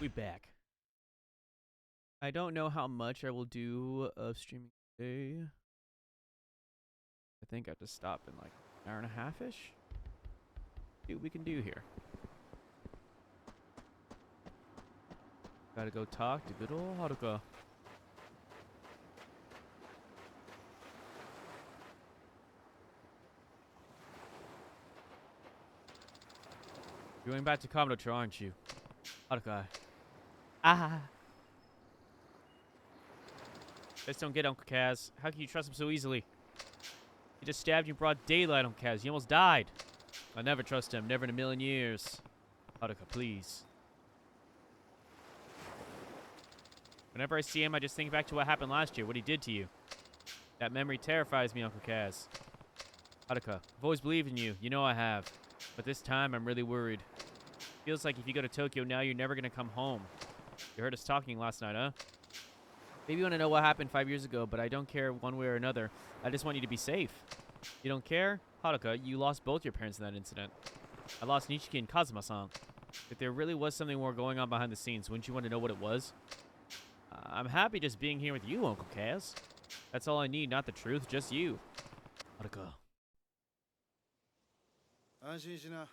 We back. I don't know how much I will do of streaming today. I think I have to stop in like an hour and a half-ish. See what we can do here. Gotta go talk to good old Haruka. You're going back to Kamurocho, aren't you? Haruka. Ah! Just don't get Uncle Kaz. How can you trust him so easily? He just stabbed you in broad daylight, Uncle Kaz. You almost died. I'll never trust him. Never in a million years. Haruka, please. Whenever I see him, I just think back to what happened last year, what he did to you. That memory terrifies me, Uncle Kaz. Haruka, I've always believed in you. You know I have. But this time, I'm really worried. Feels like if you go to Tokyo now, you're never gonna come home. You heard us talking last night, huh? Maybe you want to know what happened 5 years ago, but I don't care one way or another. I just want you to be safe. You don't care? Haruka, you lost both your parents in that incident. I lost Nishiki and Kazuma-san. If there really was something more going on behind the scenes, wouldn't you want to know what it was? I'm happy just being here with you, Uncle Kaz. That's all I need, not the truth, just you. Haruka. 安心しな。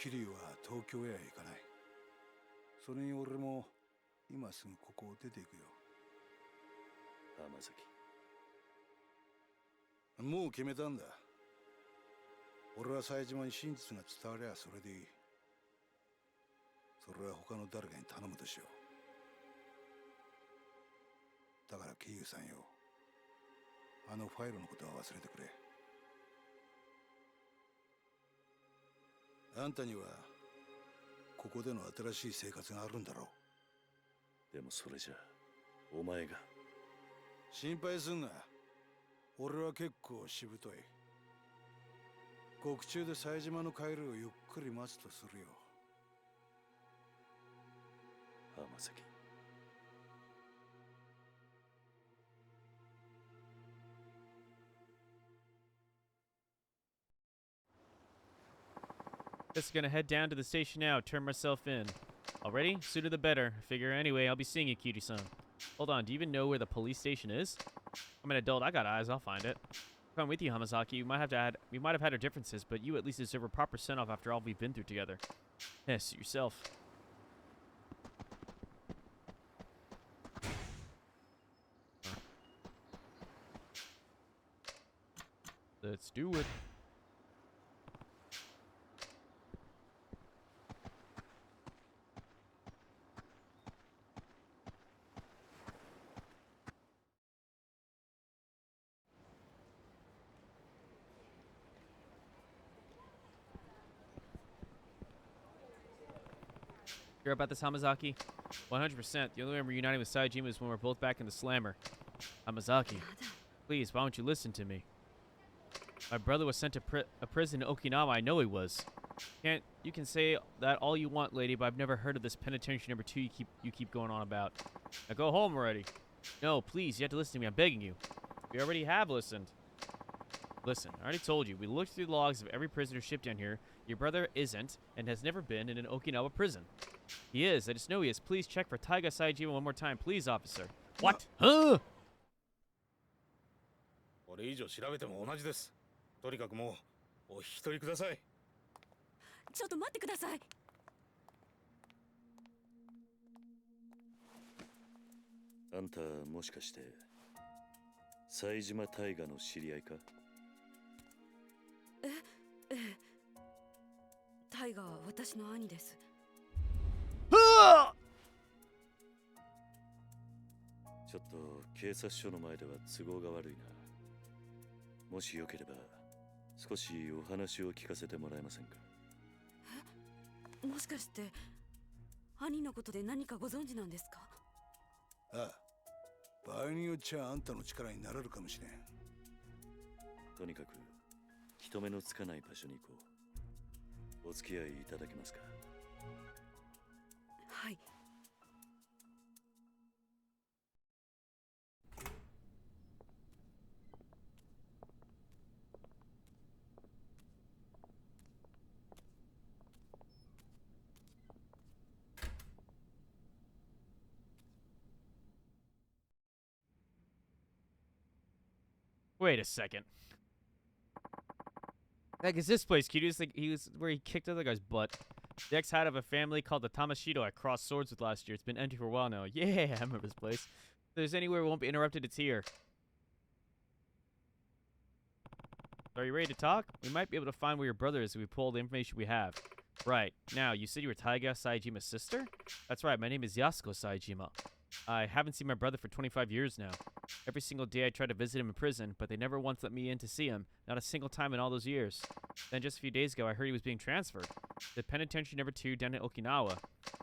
キリュウは東京へは行かない。それに俺も今すぐここを出ていくよ。浜崎。もう決めたんだ。俺は冴島に真実が伝わりゃそれでいい。それは他の誰かに頼むとしよう。だからキリュウさんよ。あのファイルのことは忘れてくれ。あんたにはここでの新しい生活があるんだろう。でもそれじゃお前が心配すんな。俺は結構しぶとい。獄中で冴島の帰りをゆっくり待つとするよ。浜崎。Just gonna head down to the station now, turn myself in. Already? Sooner the better. Figure anyway, I'll be seeing you, Kiryu-san. Hold on, do you even know where the police station is? I'm an adult, I got eyes, I'll find it. I'm with you, Hamazaki. We might have had our differences, but you at least deserve a proper send-off after all we've been through together. Yes, yourself. Let's do it. Hear about this, Hamazaki? 100%. The only way I'm reuniting with Saejima is when we're both back in the slammer. Hamazaki, please, why don't you listen to me? My brother was sent to a prison in Okinawa. I know he was. You can say that all you want, lady, but I've never heard of this penitentiary number 2 you keep going on about. Now go home already. No, please, you have to listen to me. I'm begging you. We already have listened. Listen, I already told you. We looked through the logs of every prisoner shipped down here. Your brother isn't and has never been in an Okinawa prison. He is. I just know he is. Please check for Taiga Saejima one more time, please, officer. What? Huh? これ以上調べても同じです。とにかくもうお引き取りください。ちょっと待ってください。あんたもしかして冴島大河の知り合いか？ええ。タイガは私の兄です。ちょっと警察署の前では都合が悪いな。もしよければ少しお話を聞かせてもらえませんか？え？もしかして兄のことで何かご存知なんですか？ああ、場合によっちゃあんたの力になれるかもしれん。とにかく人目のつかない場所に行こう。お付き合いいただけますか？はい。Wait a second. Heck is this place, Kiryu? He was where he kicked the other guy's butt. The ex-head of a family called the Tamashido I crossed swords with last year. It's been empty for a while now. Yeah, I remember this place. If there's anywhere we won't be interrupted, it's here. Are you ready to talk? We might be able to find where your brother is if we pull all the information we have. Right. Now, you said you were Taiga Saijima's sister? That's right. My name is Yasuko Saijima. I haven't seen my brother for 25 years now. Every single day I tried to visit him in prison, but they never once let me in to see him. Not a single time in all those years. Then just a few days ago, I heard he was being transferred. The penitentiary number 2 down in Okinawa.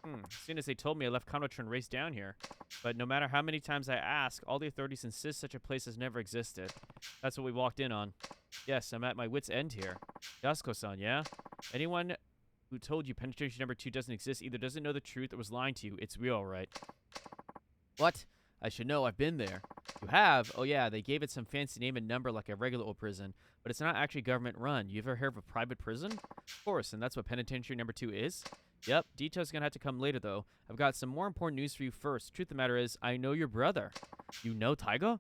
As soon as they told me, I left Kanocho and raced down here. But no matter how many times I ask, all the authorities insist such a place has never existed. That's what we walked in on. Yes, I'm at my wit's end here. Yasuko-san, yeah? Anyone who told you penitentiary number 2 doesn't exist either doesn't know the truth or was lying to you. It's real, right? What? I should know. I've been there. You have? Oh, yeah. They gave it some fancy name and number like a regular old prison, but it's not actually government run. You ever heard of a private prison? Of course, and that's what penitentiary number 2 is? Yep. Details gonna have to come later, though. I've got some more important news for you first. Truth of the matter is, I know your brother. You know Taiga?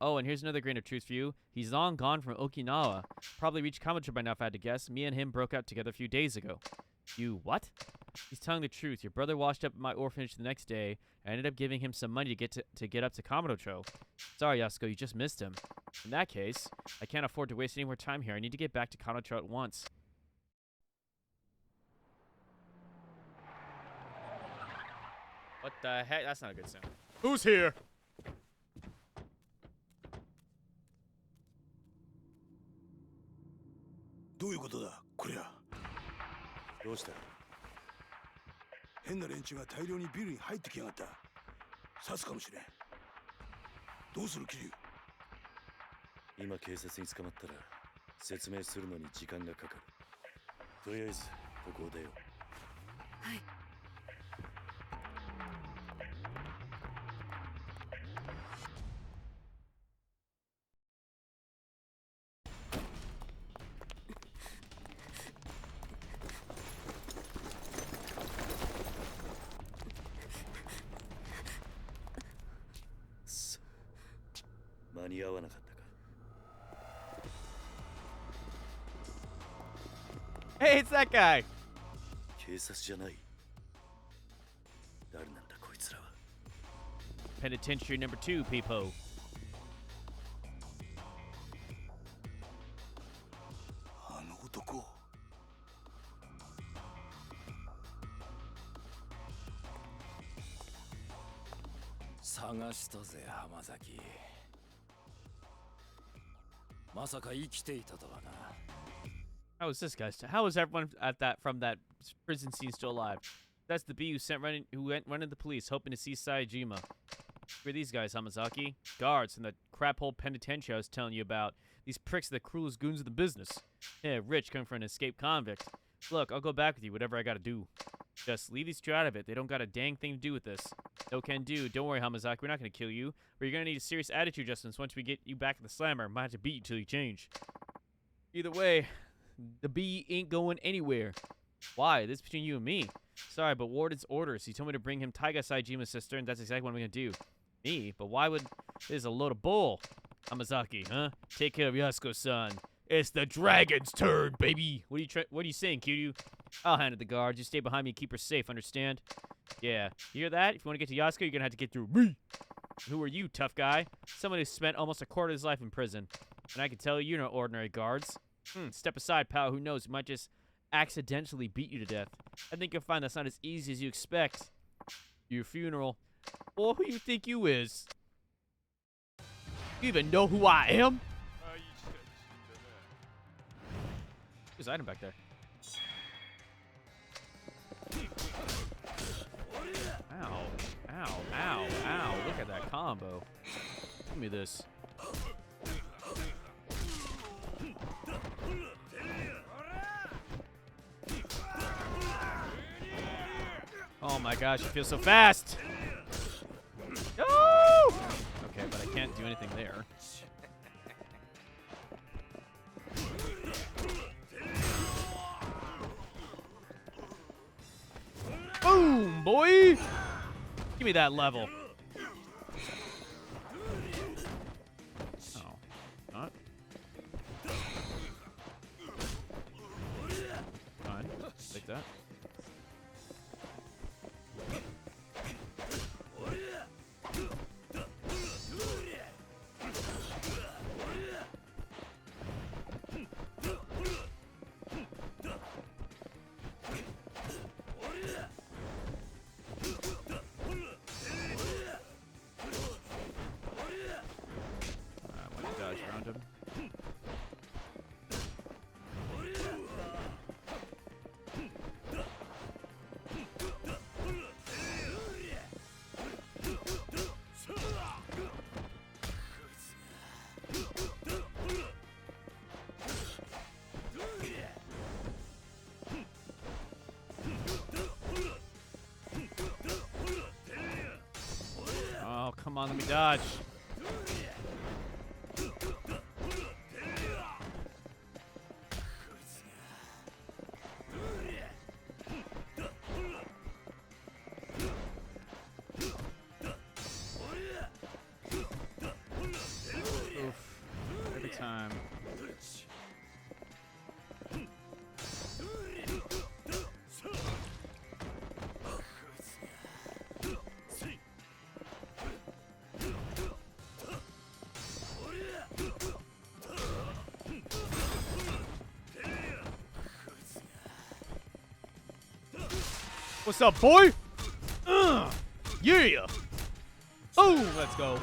Oh, and here's another grain of truth for you. He's long gone from Okinawa. Probably reached Kamacho by now if I had to guess. Me and him broke up together a few days ago. You what? He's telling the truth. Your brother washed up at my orphanage the next day. I ended up giving him some money to get up to Kamacho. Sorry, Yasuko, you just missed him. In that case, I can't afford to waste any more time here. I need to get back to Kamacho at once. What the heck? That's not a good sound. Who's here? どういうことだこりゃ。どうした？変な連中が大量にビルに入ってきやがった。刺すかもしれん。どうするキリュウ。今警察に捕まったら説明するのに時間がかかる。とりあえずここを出よう。はい。間に合わなかったか。Hey, it's that guy. 警察じゃない。誰なんだこいつらは。Penitentiary number 2, people. あの男。探したぜ浜崎。まさか生きていたとはな。How is this guy? How is everyone from that prison scene still alive? That's the bee who went running the police, hoping to see Saejima. Who are these guys, Hamazaki? Guards from the crap hole penitentiary I was telling you about. These pricks are the cruelest goons in the business. Yeah, rich coming from an escaped convict. Look, I'll go back with you, whatever I gotta do. Just leave these two out of it. They don't got a dang thing to do with this. No can do. Don't worry, Hamazaki. We're not gonna kill you. But you're gonna need a serious attitude adjustments once we get you back in the slammer. Might have to beat you till you change. Either way, the bee ain't going anywhere. Why? This is between you and me. Sorry, but Warden's orders. He told me to bring him Taiga Saijima's sister, and that's exactly what I'm gonna do. Me? But why would... This is a load of bull. Hamazaki, huh? Take care of Yasuko-san. It's the dragon's turn, baby. What are you saying, Kiryu? I'll hand it to the guards. You stay behind me and keep her safe, understand? Yeah. You hear that? If you want to get to Yasuko, you're gonna have to get through me. Who are you, tough guy? Someone who spent almost a quarter of his life in prison. And I can tell you, you're no ordinary guards. Step aside, pal. Who knows? We might just accidentally beat you to death. I think you'll find that's not as easy as you expect. Your funeral. Well, who you think you is? You even know who I am? There's an item back there. Ow. Ow. Ow. Ow. Look at that combo. Give me this. Oh my gosh, it feels so fast! No! Okay, but I can't do anything there. Boom, boy! Give me that level. Oh. on, let me dodge. Oof. Every time. What's up, boy? Yeah! Oh, let's go.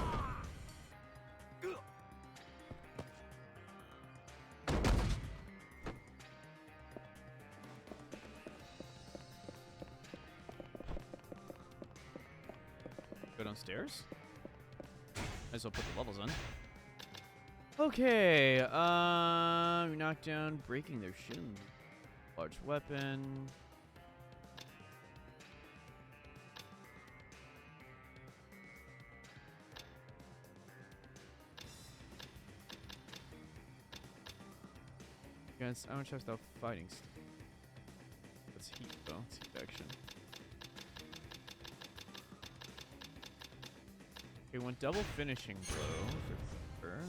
Go downstairs? Might as well put the levels on. Okay, knock down, breaking their shin. Large weapon. Against I don't trust without fighting. That's heat though. It's heat action. Okay, one double finishing blow for sure.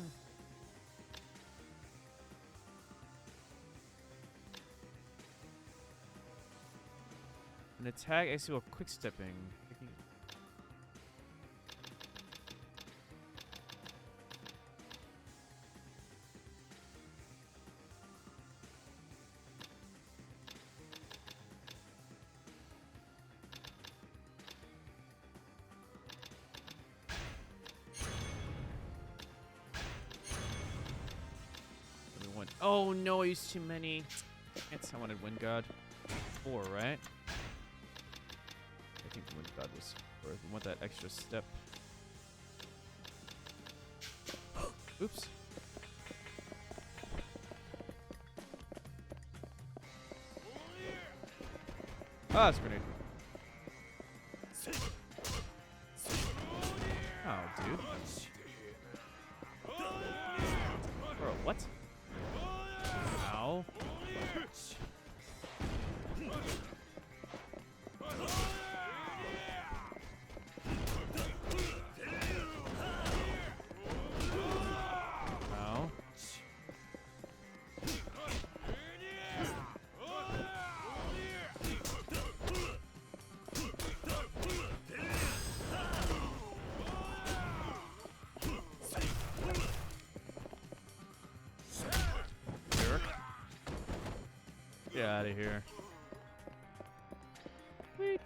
An attack I see while quick stepping. Oh no, I used too many. I wanted Wind God. 4, right? I think the Wind God was 4. We want that extra step. Oops. Ah, it's a grenade. Oh, dude. Bro, what? Ow. Ow. Get out of here. Wait.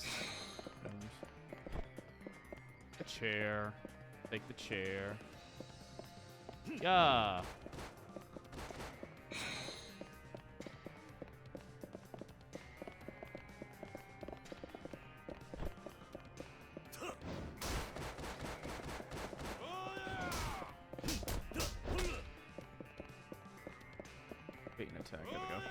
A chair. Take the chair. Yeah. Bait and attack. There we go.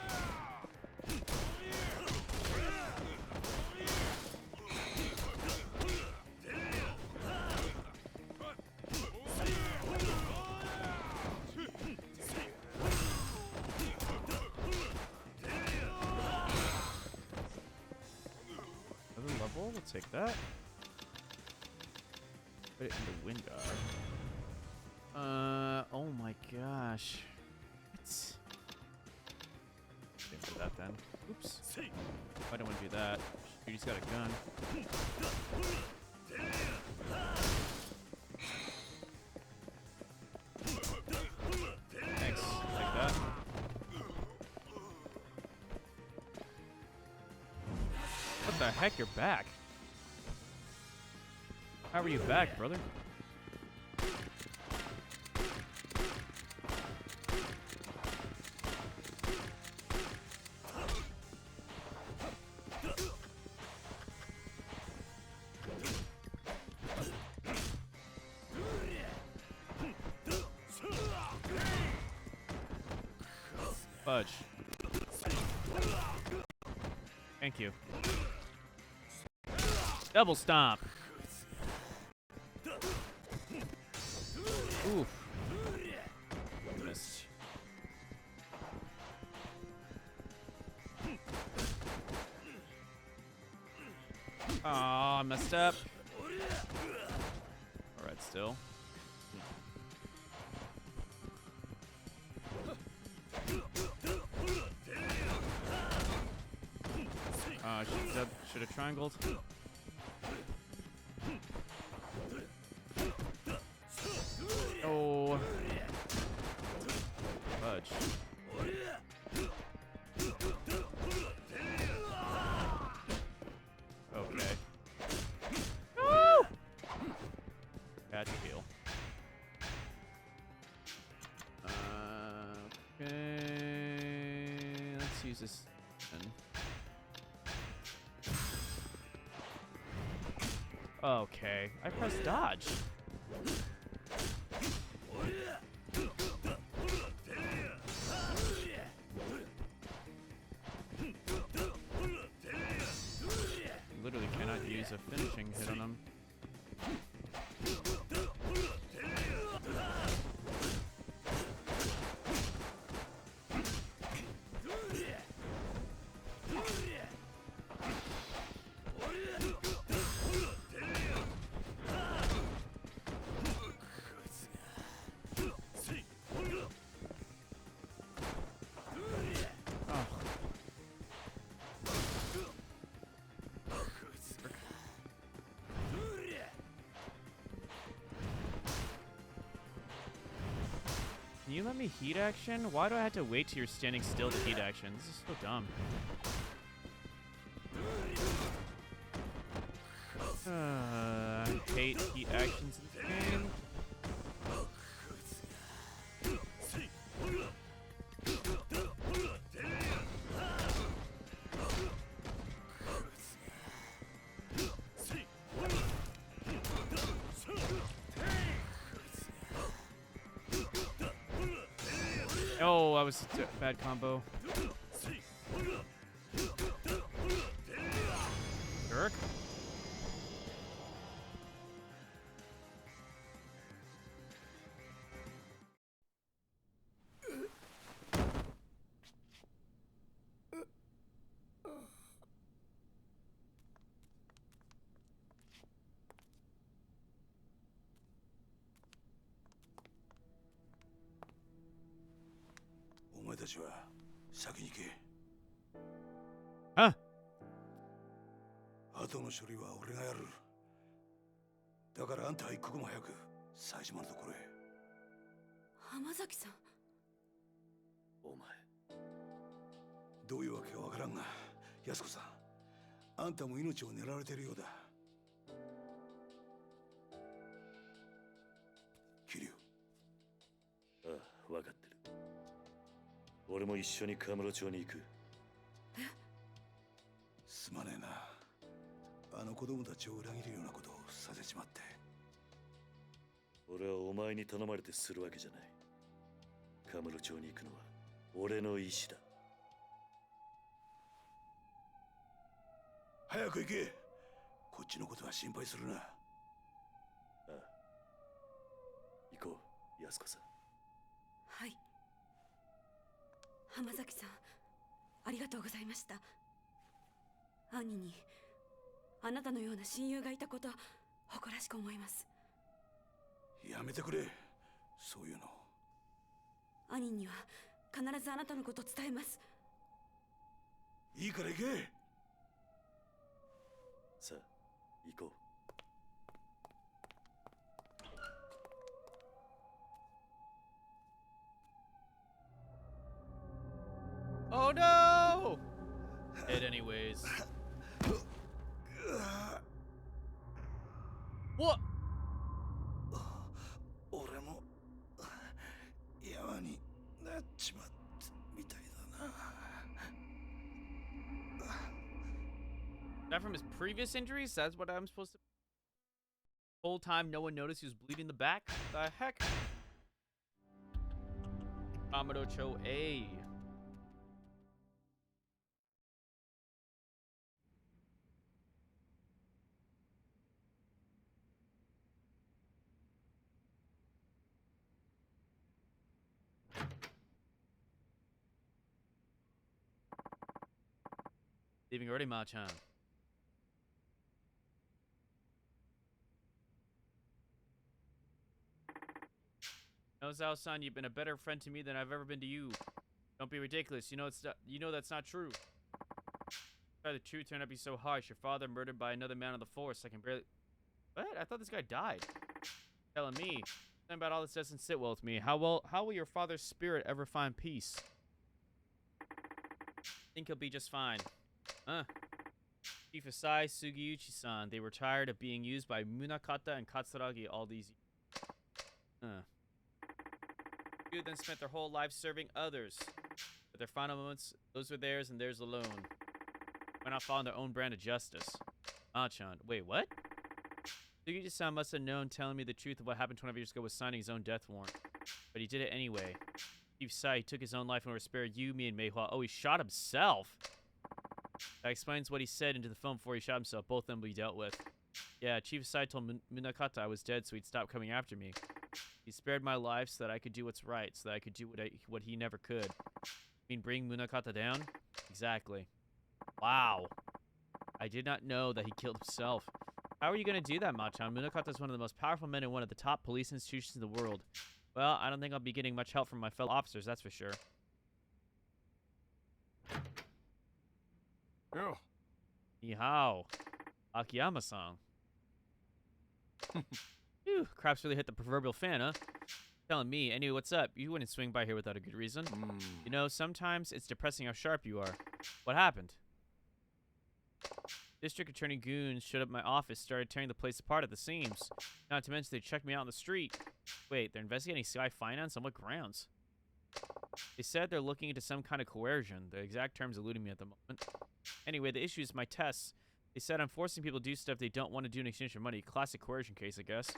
We'll take that. Put it into Wind God. Oh my gosh. What? Didn't do that then. Oops. I don't want to do that. Dude, he's got a gun. Thanks. Take that. What the heck? You're back. How are you back, brother? Fudge. Thank you. Double stomp. Oof. Missed. Oh, I messed up. Alright, still. Should have triangled. Oh. Fudge. Okay. Woo! Had to heal. Okay. Let's use this then. Okay. I pressed dodge. Literally cannot use a finishing hit on him. Can you let me heat action? Why do I have to wait till you're standing still to heat action? This is so dumb. I hate heat actions in this game. Oh, that was a bad combo. Jerk. Huh? 後の処理は俺がやる。だからあんたは一刻も早く冴島のところへ。浜崎さん。お前。どういうわけかわからんが、安子さん、あんたも命を狙われてるようだ。桐生。ああ、分かってる。俺も一緒にカムロ町に行く。すまねえな。あの子供たちを裏切るようなことをさせちまって。俺はお前に頼まれてするわけじゃない。カムロ町に行くのは俺の意志だ。早く行け。こっちのことは心配するな。ああ。行こう、安子さん。はい。浜崎さん、ありがとうございました。兄にあなたのような親友がいたこと誇らしく思います。やめてくれ、そういうの。兄には必ずあなたのことを伝えます。いいから行け。さあ、行こう。Oh no! Dead anyways. What? 俺も山になっちまったみたいだな。That from his previous injuries? That's what I'm supposed to... Whole time no one noticed he was bleeding the back? The heck? Amado Cho A. Leaving already, Ma-chan. No, Zhao-san, you've been a better friend to me than I've ever been to you. Don't be ridiculous. You know that's not true. Try the truth turned out to be so harsh. Your father murdered by another man on the force. I can barely. What? I thought this guy died. Telling me. Something about all this doesn't sit well with me. How will your father's spirit ever find peace? Think he'll be just fine. Chief Asai, Sugiyuchi-san. They were tired of being used by Munakata and Katsuragi all these years. Two then spent their whole lives serving others. But their final moments, those were theirs and theirs alone. Why not follow their own brand of justice? Ah-chan. Wait, what? Sugiyuchi-san must have known telling me the truth of what happened 12 years ago was signing his own death warrant. But he did it anyway. Chief Sai took his own life in order to spare you, me, and Meihua. Oh, he shot himself? That explains what he said into the film before he shot himself. Both of them will be dealt with. Yeah, Chief Sai told Munakata I was dead, so he'd stop coming after me. He spared my life so that I could do what's right, so that I could do what he never could. I mean, bring Munakata down? Exactly. Wow. I did not know that he killed himself. How are you going to do that, Ma-chan? Munakata is one of the most powerful men in one of the top police institutions in the world. Well, I don't think I'll be getting much help from my fellow officers, that's for sure. Yo. Ni hao. Akiyama-san. Phew, craps really hit the proverbial fan, huh? Telling me. Anyway, what's up? You wouldn't swing by here without a good reason. You know, sometimes it's depressing how sharp you are. What happened? District Attorney goons showed up at my office, started tearing the place apart at the seams. Not to mention they checked me out on the street. Wait, they're investigating Sky Finance? On what grounds? They said they're looking into some kind of coercion. The exact terms eluding me at the moment. Anyway, the issue is my tests. They said I'm forcing people to do stuff they don't want to do in exchange for money. Classic coercion case, I guess.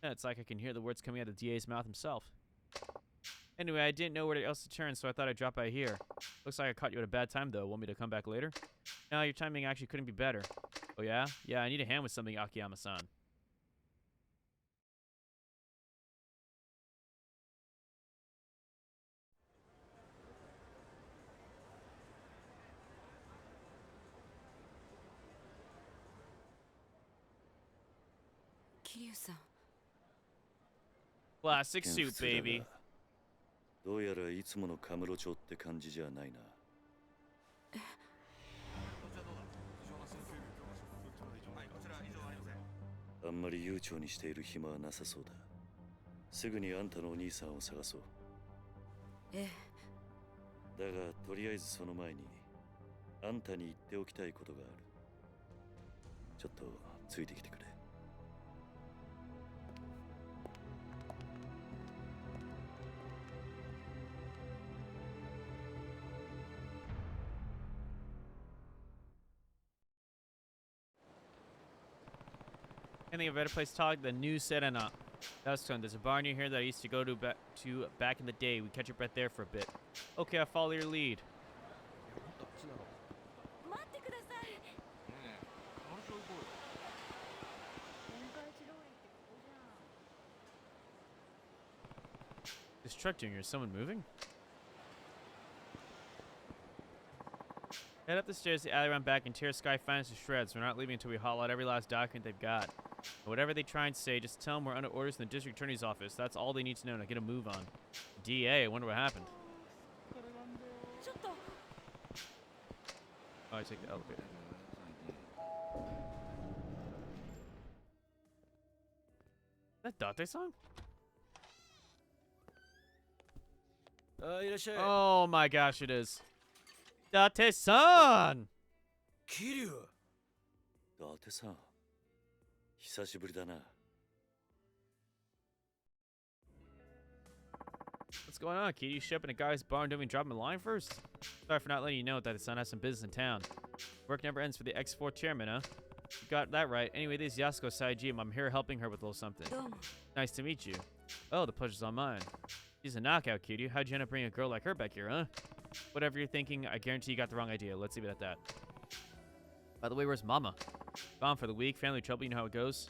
Yeah, it's like I can hear the words coming out of the DA's mouth himself. Anyway, I didn't know where else to turn, so I thought I'd drop by here. Looks like I caught you at a bad time, though. Want me to come back later? No, your timing actually couldn't be better. Oh, yeah? Yeah, I need a hand with something, Akiyama-san. Kiryu-san. Classic suit, baby. どうやらいつものカムロ町って感じじゃないな。あんまり悠長にしている暇はなさそうだ。すぐにあんたのお兄さんを探そう。ええ。だがとりあえずその前にあんたに言っておきたいことがある。ちょっとついてきてくれ。I think a better place to talk than New Serena. Dustin, there's a bar near here that I used to go to back in the day. We catch your breath there for a bit. Okay, I'll follow your lead. This truck doing here, is someone moving? Head up the stairs, the alley around back, and tear Sky Finance to shreds. We're not leaving until we haul out every last document they've got. And whatever they try and say, just tell them we're under orders in the district attorney's office. That's all they need to know. Now get a move on. DA, I wonder what happened. Oh, I take the elevator. Is that Date-san? Oh my gosh, it is. Date-san! Kiryu! 伊達さん、久しぶりだな。What's going on, Kiryu? You show up in a guy's bar and don't even drop him a line first? Sorry for not letting you know that his son has some business in town. Work never ends for the X4 chairman, huh? You got that right. Anyway, this is Yasuko Saijima. I'm here helping her with a little something. Nice to meet you. Oh, the pleasure's all mine. She's a knockout, Kiryu. How'd you end up bringing a girl like her back here, huh? Whatever you're thinking, I guarantee you got the wrong idea. Let's leave it at that. By the way, where's Mama? Gone for the week. Family trouble, you know how it goes.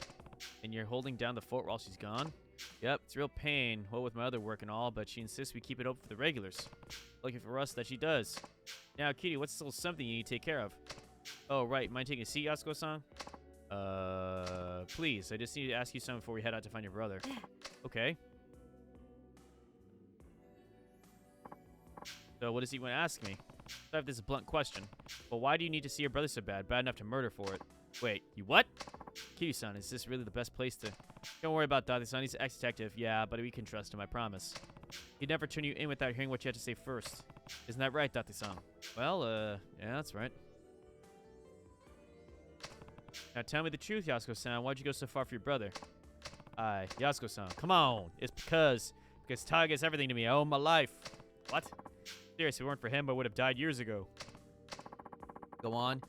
And you're holding down the fort while she's gone? Yep, it's real pain. Well, with my other work and all, but she insists we keep it open for the regulars. Lucky for us that she does. Now, Kiryu, what's still something you need to take care of? Oh, right. Mind taking a seat, Yasuko-san? Please. I just need to ask you something before we head out to find your brother. Okay. So what does he want to ask me? I have this blunt question. Well, why do you need to see your brother so bad? Bad enough to murder for it. Wait, you what? Kiryu-san, is this really the best place to... Don't worry about Date-san. He's an ex-detective. Yeah, but we can trust him, I promise. He'd never turn you in without hearing what you had to say first. Isn't that right, Date-san? Well, yeah, that's right. Now tell me the truth, Yasuko-san. Why'd you go so far for your brother? Yasuko-san, come on. It's because Taiga's everything to me. I owe him my life. What? Seriously, if it weren't for him, I would have died years ago. Go on.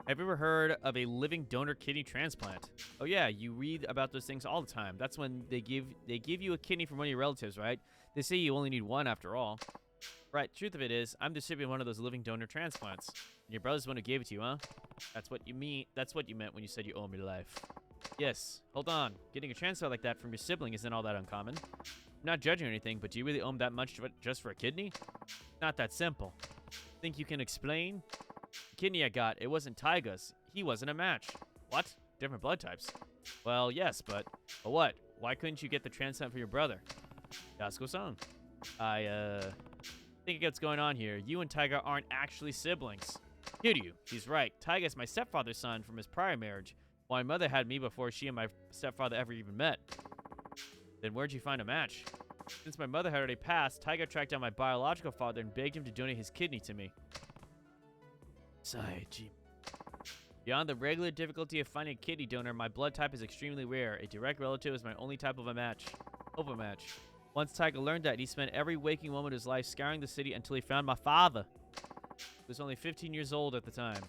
Have you ever heard of a living donor kidney transplant? Oh yeah, you read about those things all the time. That's when they give you a kidney from one of your relatives, right? They say you only need one after all. Right, truth of it is, I'm distributing one of those living donor transplants. And your brother's the one who gave it to you, huh? That's what you mean. That's what you meant when you said you owe me life. Yes. Hold on. Getting a transplant like that from your sibling isn't all that uncommon. I'm not judging or anything, but do you really owe him that much just for a kidney? Not that simple. Think you can explain? The kidney I got, it wasn't Taiga's. He wasn't a match. What? Different blood types? Well, yes, but what? Why couldn't you get the transplant for your brother? Yasuko-san. I think what's going on here. You and Taiga aren't actually siblings. Kiryu, he's right. Taiga's my stepfather's son from his prior marriage. While my mother had me before she and my stepfather ever even met. Then where'd you find a match? Since my mother had already passed, Taiga tracked down my biological father and begged him to donate his kidney to me. Saiji. Beyond the regular difficulty of finding a kidney donor, my blood type is extremely rare. A direct relative is my only type of a match. Once Taiga learned that, he spent every waking moment of his life scouring the city until he found my father. He was only 15 years old at the time.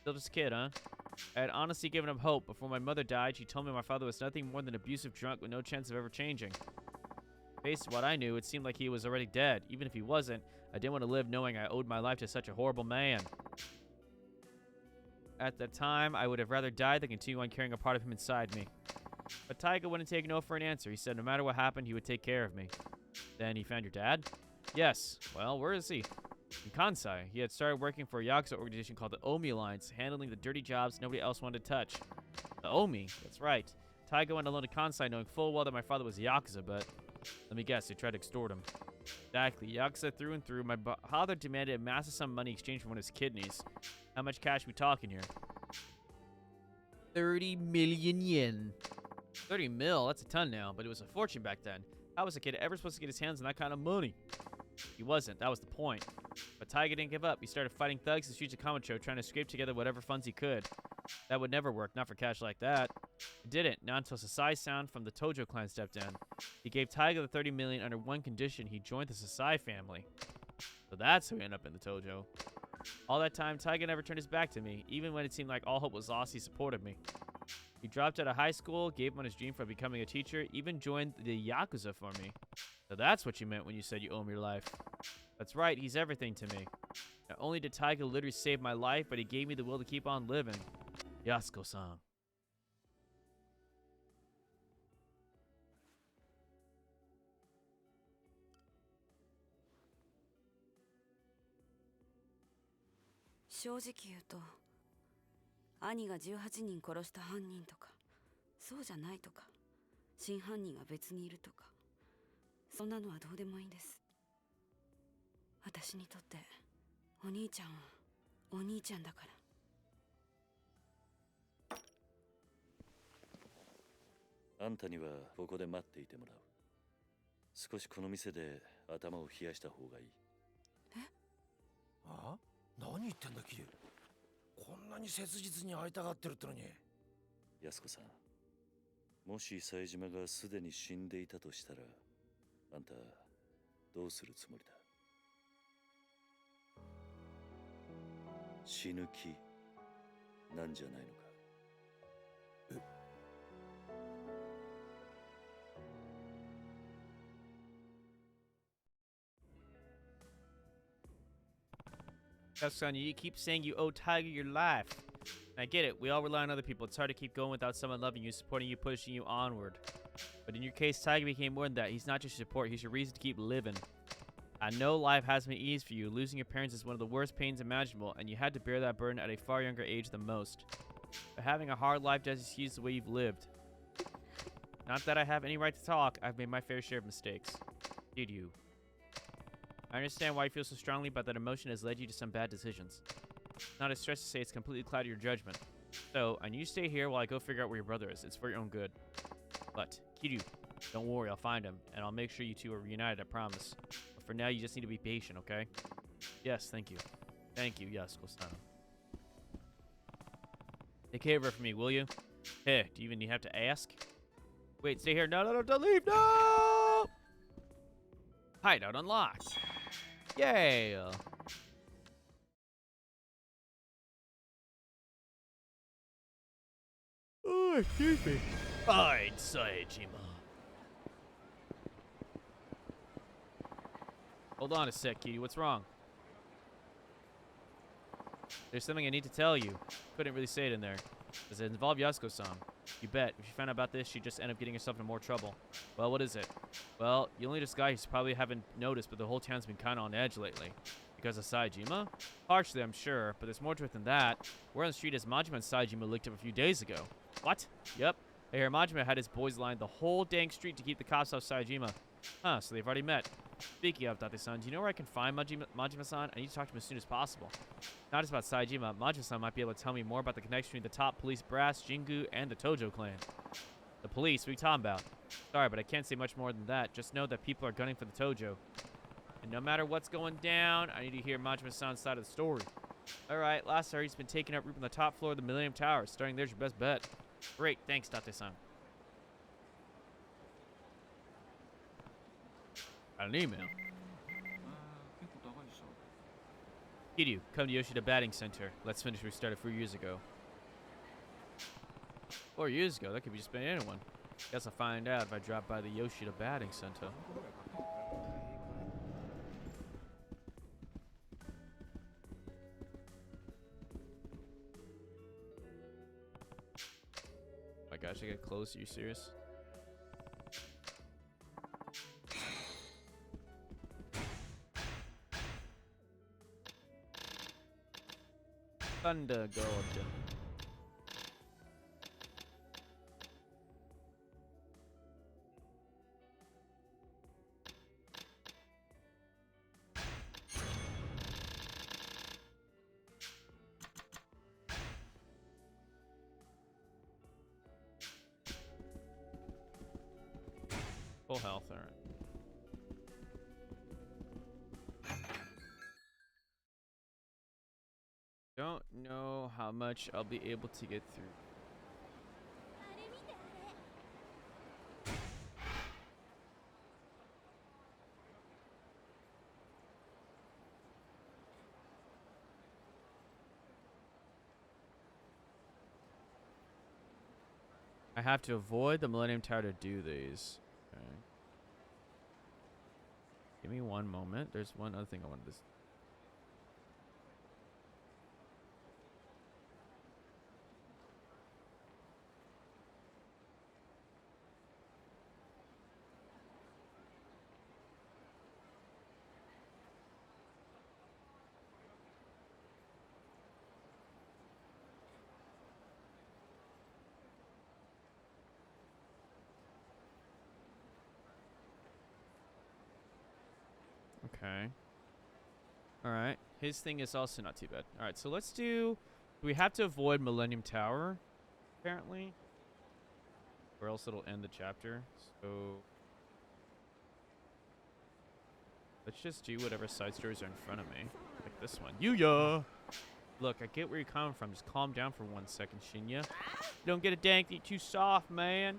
Still just a kid, huh? I had honestly given up hope. Before my mother died, she told me my father was nothing more than an abusive drunk with no chance of ever changing. Based on what I knew, it seemed like he was already dead. Even if he wasn't, I didn't want to live knowing I owed my life to such a horrible man. At that time, I would have rather died than continue on carrying a part of him inside me. But Taiga wouldn't take no for an answer. He said no matter what happened, he would take care of me. Then he found your dad? Yes. Well, where is he? In Kansai. He had started working for a Yakuza organization called the Omi Alliance, handling the dirty jobs nobody else wanted to touch. The Omi? That's right. Taiga went alone to Kansai knowing full well that my father was a Yakuza, but let me guess, they tried to extort him. Exactly. Yakuza through and through. My father demanded a massive sum of money in exchange for one of his kidneys. How much cash are we talking here? 30 million yen. 30 mil? That's a ton now, but it was a fortune back then. How was a kid ever supposed to get his hands on that kind of money? He wasn't. That was the point. But Taiga didn't give up. He started fighting thugs in the streets of Kamurocho, trying to scrape together whatever funds he could. That would never work, not for cash like that. It didn't, not until Sasai-san from the Tojo clan stepped in. He gave Taiga the 30 million under one condition: he joined the Sasai family. So that's how he ended up in the Tojo. All that time, Taiga never turned his back to me. Even when it seemed like all hope was lost, he supported me. He dropped out of high school, gave up on his dream for becoming a teacher, even joined the Yakuza for me. So that's what you meant when you said you owe me your life. That's right, he's everything to me. Not only did Taiga literally save my life, but he gave me the will to keep on living. Yasuko-san.兄が18人殺した犯人とか、そうじゃないとか、真犯人が別にいるとか、そんなのはどうでもいいんです。私にとってお兄ちゃんはお兄ちゃんだから。あんたにはここで待っていてもらう。少しこの店で頭を冷やした方がいい。え？あ？何言ってんだキリュウ。こんなに切実に会いたがってるってのに。安子さん、もし冴島がすでに死んでいたとしたら、あんたどうするつもりだ？死ぬ気なんじゃないのか？えSon, you keep saying you owe Taiga your life. I get it. We all rely on other people. It's hard to keep going without someone loving you, supporting you, pushing you onward. But in your case, Taiga became more than that. He's not just your support. He's your reason to keep living. I know life hasn't been easy for you. Losing your parents is one of the worst pains imaginable, and you had to bear that burden at a far younger age than most. But having a hard life doesn't excuse the way you've lived. Not that I have any right to talk. I've made my fair share of mistakes. Did you? I understand why you feel so strongly, but that emotion has led you to some bad decisions. It's not a stretch to say it's completely clouded your judgment. So, I need you to stay here while I go figure out where your brother is. It's for your own good. But, Kiryu, don't worry, I'll find him, and I'll make sure you two are reunited, I promise. But for now, you just need to be patient, okay? Yes, thank you. Thank you, Yasuko-san. Take care of her for me, will you? Hey, do you even have to ask? Wait, stay here. No, don't leave. No! Hideout unlocked. Yay! Oh, excuse me. Hide, Saejima. Hold on a sec, Kiryu. What's wrong? There's something I need to tell you. Couldn't really say it in there. Does it involve Yasuko-san? You bet. If she found out about this, she'd just end up getting herself into more trouble. Well, what is it? Well, you only just guys probably haven't noticed, but the whole town's been kind of on edge lately. Because of Saejima? Partially, I'm sure, but there's more to it than that. We're on the street as Majima and Saejima linked up a few days ago. What? Yep. I hear Majima had his boys lined the whole dang street to keep the cops off Saejima. Huh, so they've already met. Speaking of, Date-san, do you know where I can find Majima-san? I need to talk to him as soon as possible. Not just about Saejima, Majima-san might be able to tell me more about the connection between the top police brass, Jingu, and the Tojo clan. The police? What are you talking about? Sorry, but I can't say much more than that. Just know that people are gunning for the Tojo. And no matter what's going down, I need to hear Majima-san's side of the story. Alright, last I heard he's been taking up room on the top floor of the Millennium Tower. Starting there's your best bet. Great, thanks, Date-san. Got an email. Kiryu, come to Yoshida Batting Center. Let's finish where we started 4 years ago. 4 years ago? That could be just been anyone. Guess I'll find out if I drop by the Yoshida Batting Center. Oh my gosh, I get close. Are you serious? Thunder God. Full health, alright. Don't know how much I'll be able to get through. I have to avoid the Millennium Tower to do these. Okay. Give me one moment. There's one other thing I wanted to... Okay. Alright. His thing is also not too bad. Alright, so let's do... We have to avoid Millennium Tower, apparently. Or else it'll end the chapter. So... Let's just do whatever side stories are in front of me. Like this one. Yuya! Look, I get where you're coming from. Just calm down for 1 second, Shinya. You don't get a dang thing too soft, man.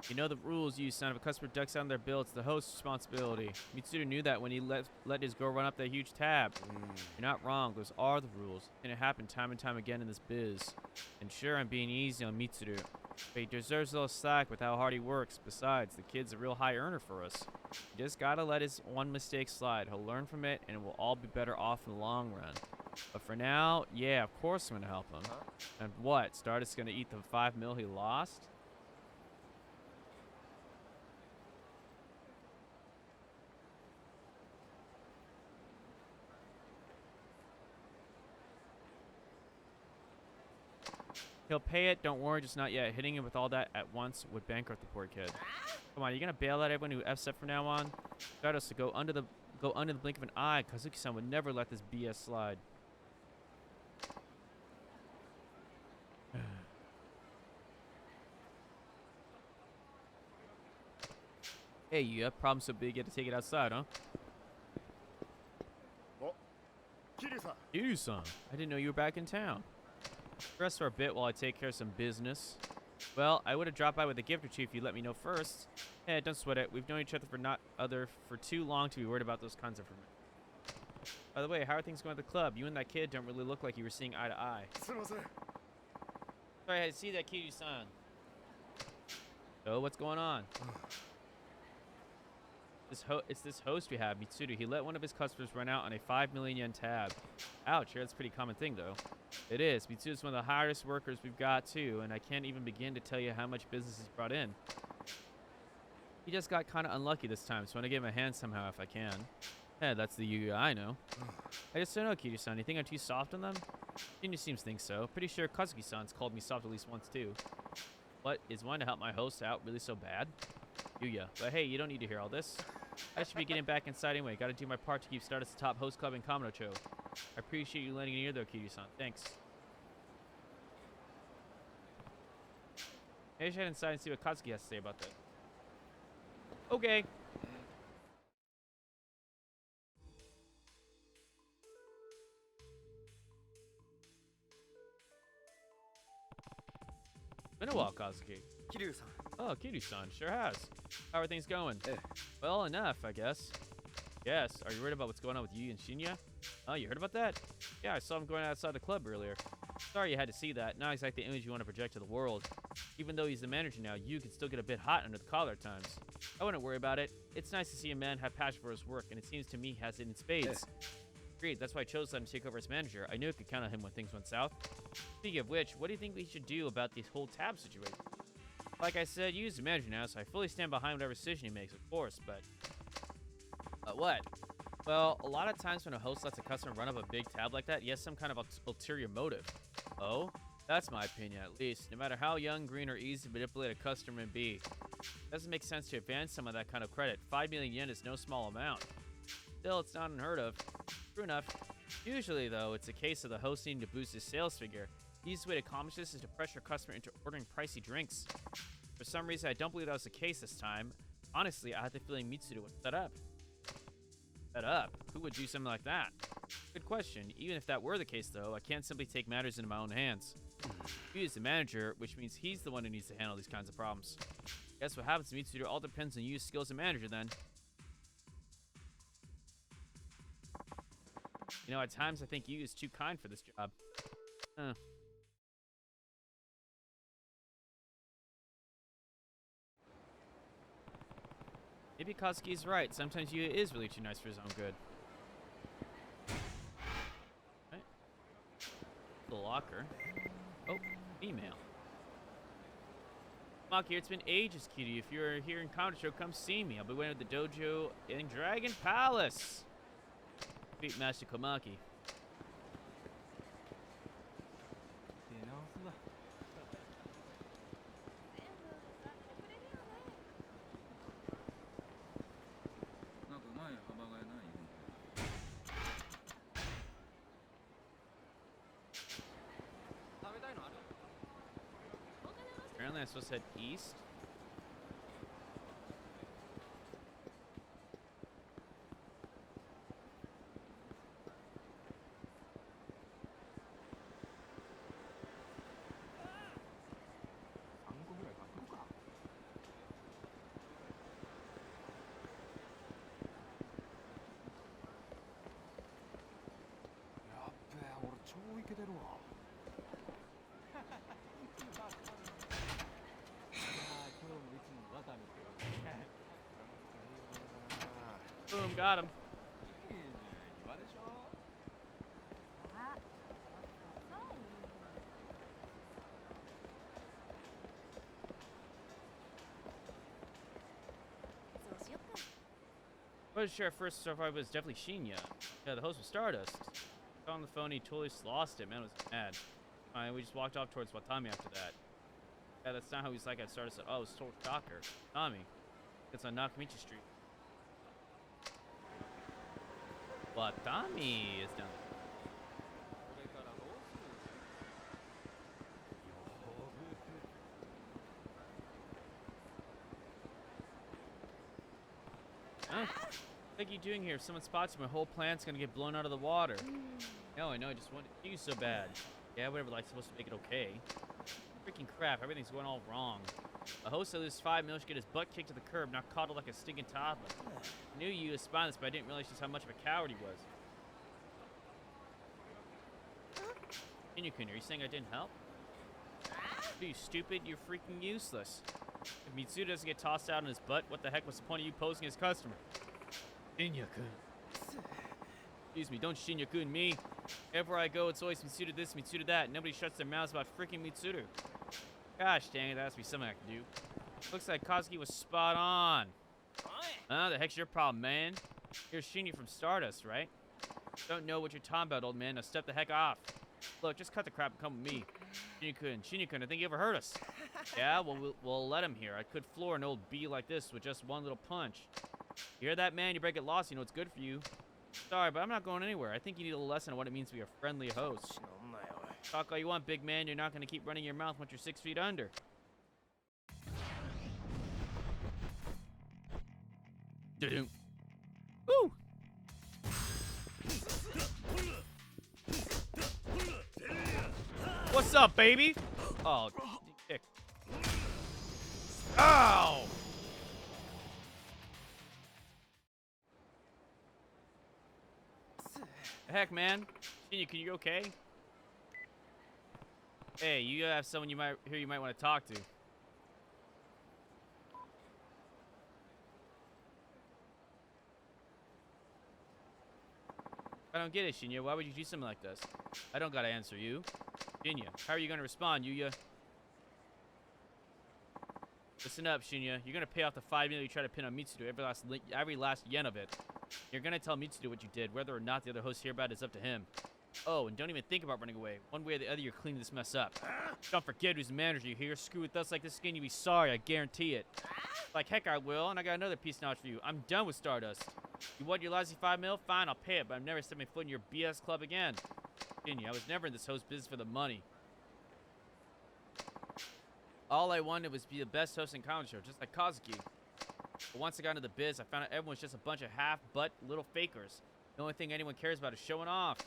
You know the rules, you son. If a customer ducks out on their bill, it's the host's responsibility. Mitsuru knew that when he let his girl run up that huge tab. You're not wrong. Those are the rules. And it happened time and time again in this biz. And sure, I'm being easy on Mitsuru. But he deserves a little slack with how hard he works. Besides, the kid's a real high earner for us. You just gotta let his one mistake slide. He'll learn from it, and we'll all be better off in the long run. But for now, yeah, of course I'm gonna help him. And what? Stardust's gonna eat the 5 mil he lost? He'll pay it, don't worry, just not yet. Hitting him with all that at once would bankrupt the poor kid. Come on, you're gonna bail out everyone who F's up from now on? Got us to go under the blink of an eye. Kazuki-san would never let this BS slide. Hey, you have problems so big you have to take it outside, huh? Kiryu-san, I didn't know you were back in town. Rest for a bit while I take care of some business. Well, I would have dropped by with a gift or two if you let me know first. Hey, don't sweat it. We've known each other for too long to be worried about those kinds of things. By the way, how are things going at the club? You and that kid don't really look like you were seeing eye to eye. Sorry, I had to see that Kiryu-san. So, what's going on? It's this host we have, Mitsuru. He let one of his customers run out on a 5 million yen tab. Ouch, that's a pretty common thing, though. It is. Mitsuru's one of the hardest workers we've got, too, and I can't even begin to tell you how much business he's brought in. He just got kind of unlucky this time, so I want to give him a hand somehow if I can. Yeah, that's the Yu I know. I just don't know, Kiryu-san. You think I'm too soft on them? Shinya seems to think so. Pretty sure Kazuki-san's called me soft at least once, too. What, is wanting to help my host out really so bad? Yuya. But hey, you don't need to hear all this. I should be getting back inside anyway. Gotta do my part to keep Stardust the top host club in Kamurocho. I appreciate you lending an ear though, Kiryu-san. Thanks. Maybe I should head inside and see what Katsuki has to say about that. Okay. Been a while, Kazuki. Kiryu-san. Oh, Kiryu-san, sure has. How are things going? Well, enough, I guess. Yes, are you worried about what's going on with Yu and Shinya? Oh, you heard about that? Yeah, I saw him going outside the club earlier. Sorry you had to see that. Not exactly the image you want to project to the world. Even though he's the manager now, Yu can still get a bit hot under the collar at times. I wouldn't worry about it. It's nice to see a man have passion for his work, and it seems to me he has it in spades. Agreed, that's why I chose to let him take over as manager. I knew I could count on him when things went south. Speaking of which, what do you think we should do about this whole tab situation? Like I said, Yu's the manager now, so I fully stand behind whatever decision he makes, of course, but... what? Well, a lot of times when a host lets a customer run up a big tab like that, he has some kind of ulterior motive. Oh? That's my opinion, at least. No matter how young, green, or easy to manipulate a customer may be. It doesn't make sense to advance someone that kind of credit. 5 million yen is no small amount. Still, it's not unheard of. True enough. Usually, though, it's a case of the host needing to boost his sales figure. The easiest way to accomplish this is to pressure a customer into ordering pricey drinks. For some reason, I don't believe that was the case this time. Honestly, I had the feeling Mitsuru would set up. Set up? Who would do something like that? Good question. Even if that were the case, though, I can't simply take matters into my own hands. He is the manager, which means he's the one who needs to handle these kinds of problems. Guess what happens to Mitsuru all depends on Yu's skills as a manager, then. You know, at times I think Yu is too kind for this job. Huh. Maybe Kazuki's right. Sometimes Yu is really too nice for his own good. Right. The locker. Oh, female. Maki, it's been ages, Kiryu. If you're here in Kamurocho, come see me. I'll be waiting at the dojo in Dragon Palace. Beat Master Komaki. なんかうまい幅がない。 Apparently I'm supposed to head east. Boom, got him. Wasn't sure at first so far it was definitely Shinya. Yeah, the host was Stardust. On the phone, he totally lost it. Man was mad. Fine, we just walked off towards Watami after that. Yeah, that's not how he's like at start. I said, oh, it's total shocker. Tommy. It's on Nakamichi Street. Watami is down there. これからどうする？ Huh? What are you doing here? If someone spots you, my whole plan's gonna get blown out of the water. No, I know, I just wanted to do you so bad. Yeah, whatever, like, supposed to make it okay. Freaking crap, everything's going all wrong. A host that loses 5 mil should get his butt kicked to the curb, not coddled like a stinking toddler. I knew you was spineless, but I didn't realize just how much of a coward he was. Kiryu-kun, are you saying I didn't help? Are you stupid? You're freaking useless. If Mitsuda doesn't get tossed out on his butt, what the heck was the point of you posing as customer? Shinya-kun. Excuse me, don't Shinya-kun me. Everywhere I go, it's always Mitsuda this, Mitsuda that. Nobody shuts their mouths about freaking Mitsuda. Gosh dang it, that has to be something I can do. Looks like Kazuki was spot on. The heck's your problem, man? You're Shinya from Stardust, right? Don't know what you're talking about, old man. Now step the heck off. Look, just cut the crap and come with me. Shinya-kun, I think you ever heard us. Yeah, well, we'll let him here. I could floor an old bee like this with just one little punch. You hear that, man? You better get lost. You know it's good for you. Sorry, but I'm not going anywhere. I think you need a lesson on what it means to be a friendly host. Talk all you want, big man. You're not going to keep running your mouth once you're 6 feet under. Doo-doo. Woo! What's up, baby? Oh, dick. Ow! Heck, man. Shinya, can you okay? Hey, you have someone you might want to talk to. I don't get it, Shinya. Why would you do something like this? I don't gotta answer you. Shinya, how are you gonna respond, Yuya? Listen up, Shinya. You're gonna pay off the 5 million you try to pin on Mitsudo, every last yen of it. You're gonna tell Mitsudo what you did. Whether or not the other hosts hear about it is up to him. Oh, and don't even think about running away. One way or the other, you're cleaning this mess up. Don't forget who's the manager, you hear? Screw with us like this again, you'll be sorry, I guarantee it. Like heck I will, and I got another piece of knowledge for you. I'm done with Stardust. You want your lousy 5 mil? Fine, I'll pay it, but I've never set my foot in your BS club again. Shinya, I was never in this host business for the money. All I wanted was to be the best host in Counter Show, just like Kazuki. But once I got into the biz, I found out everyone was just a bunch of half-butt little fakers. The only thing anyone cares about is showing off.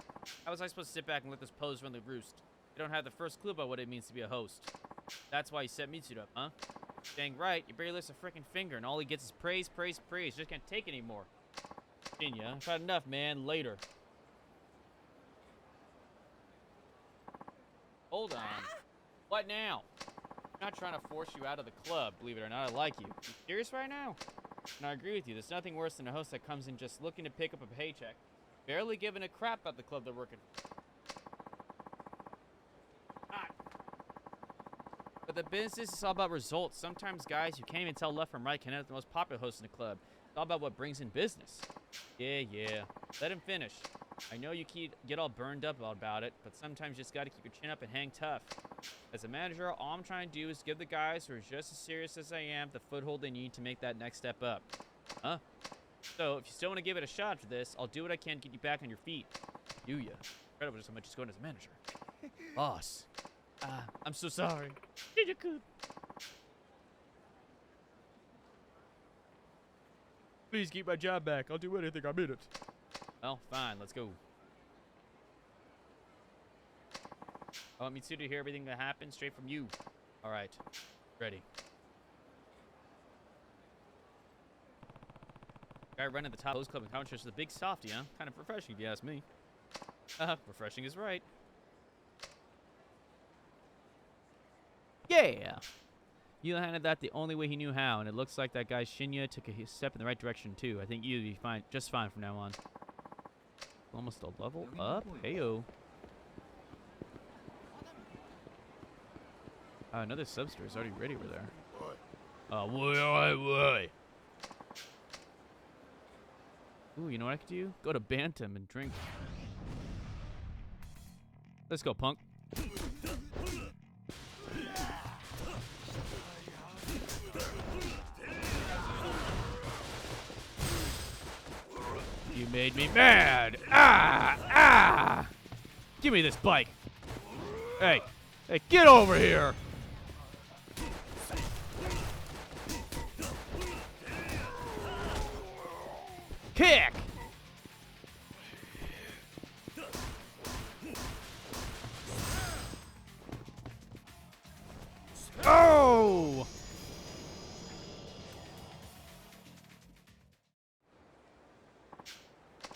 How was I supposed to sit back and let this pose run the roost? They don't have the first clue about what it means to be a host. That's why you set Mitsuda up, huh? Dang right, you barely lifts a freaking finger, and all he gets is praise, praise, praise. Just can't take it anymore. Shinya, I've had enough, man. Later. Hold on. What now? I'm not trying to force you out of the club, believe it or not. I like you. You serious right now? And I agree with you. There's nothing worse than a host that comes in just looking to pick up a paycheck, barely giving a crap about the club they're working for. But the business is all about results. Sometimes guys you can't even tell left from right can have the most popular host in the club. It's all about what brings in business. Yeah. Let him finish. I know you get all burned up about it, but sometimes you just gotta keep your chin up and hang tough. As a manager, all I'm trying to do is give the guys who are just as serious as I am the foothold they need to make that next step up. Huh? So, if you still want to give it a shot for this, I'll do what I can to get you back on your feet. Yuya. Incredible just how much is going as a manager. Boss. I'm so sorry. Please keep my job back. I'll do anything. I'm in it. Well, fine. Let's go. I want Mitsuda to hear everything that happened straight from you. All right. Ready. Guy running the top host club in Counter is a big softy, huh? Kind of refreshing if you ask me. Refreshing is right. Yeah! You handled that the only way he knew how, and it looks like that guy Shinya took a step in the right direction too. I think you'll be fine, just fine from now on. Almost a level up? Heyo. Another substore is already ready over there. Why? Ooh, you know what I could do? Go to Bantam and drink. Let's go, punk. You made me mad. Ah! Ah! Give me this bike. Hey. Hey, get over here. Kick. Oh!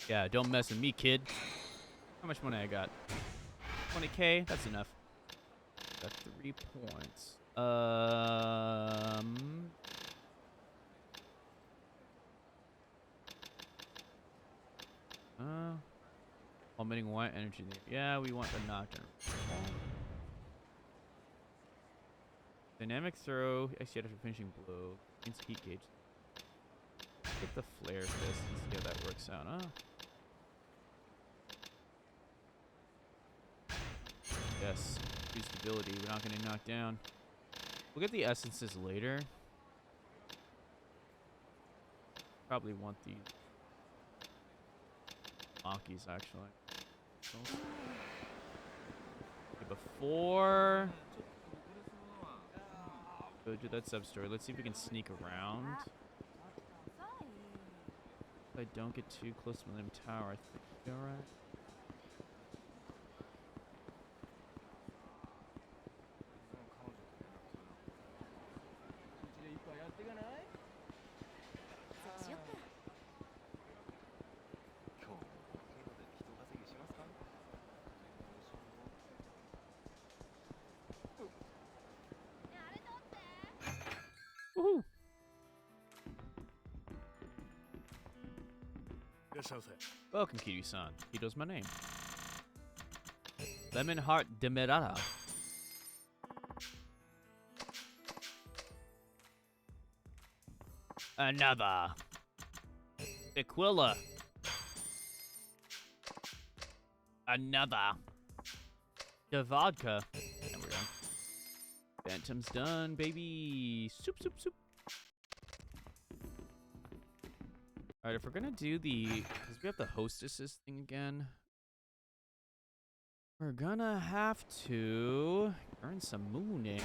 Yeah, don't mess with me, kid. How much money I got? 20K? That's enough. Got 3 points. Emitting white energy. Yeah, we want the knockdown. Dynamic throw. Actually, after finishing blow. Against heat gauge. Get the flare fist and see how that works out. Oh. Yes. Use stability. We're not getting knocked down. We'll get the essences later. Probably want the Makis actually. Okay, before go do that sub story, let's see if we can sneak around. If I don't get too close to Millennium Tower, I think we'll be alright. Woohoo! Welcome, Kiryu-san. Kito's my name. Lemon Heart Demerara. Another. Aquila. Another. The vodka. And we're done. Phantom's done, baby. Soup, soup, soup. Alright, if we're gonna do the... Because we have the hostesses thing again. We're gonna have to earn some mooning.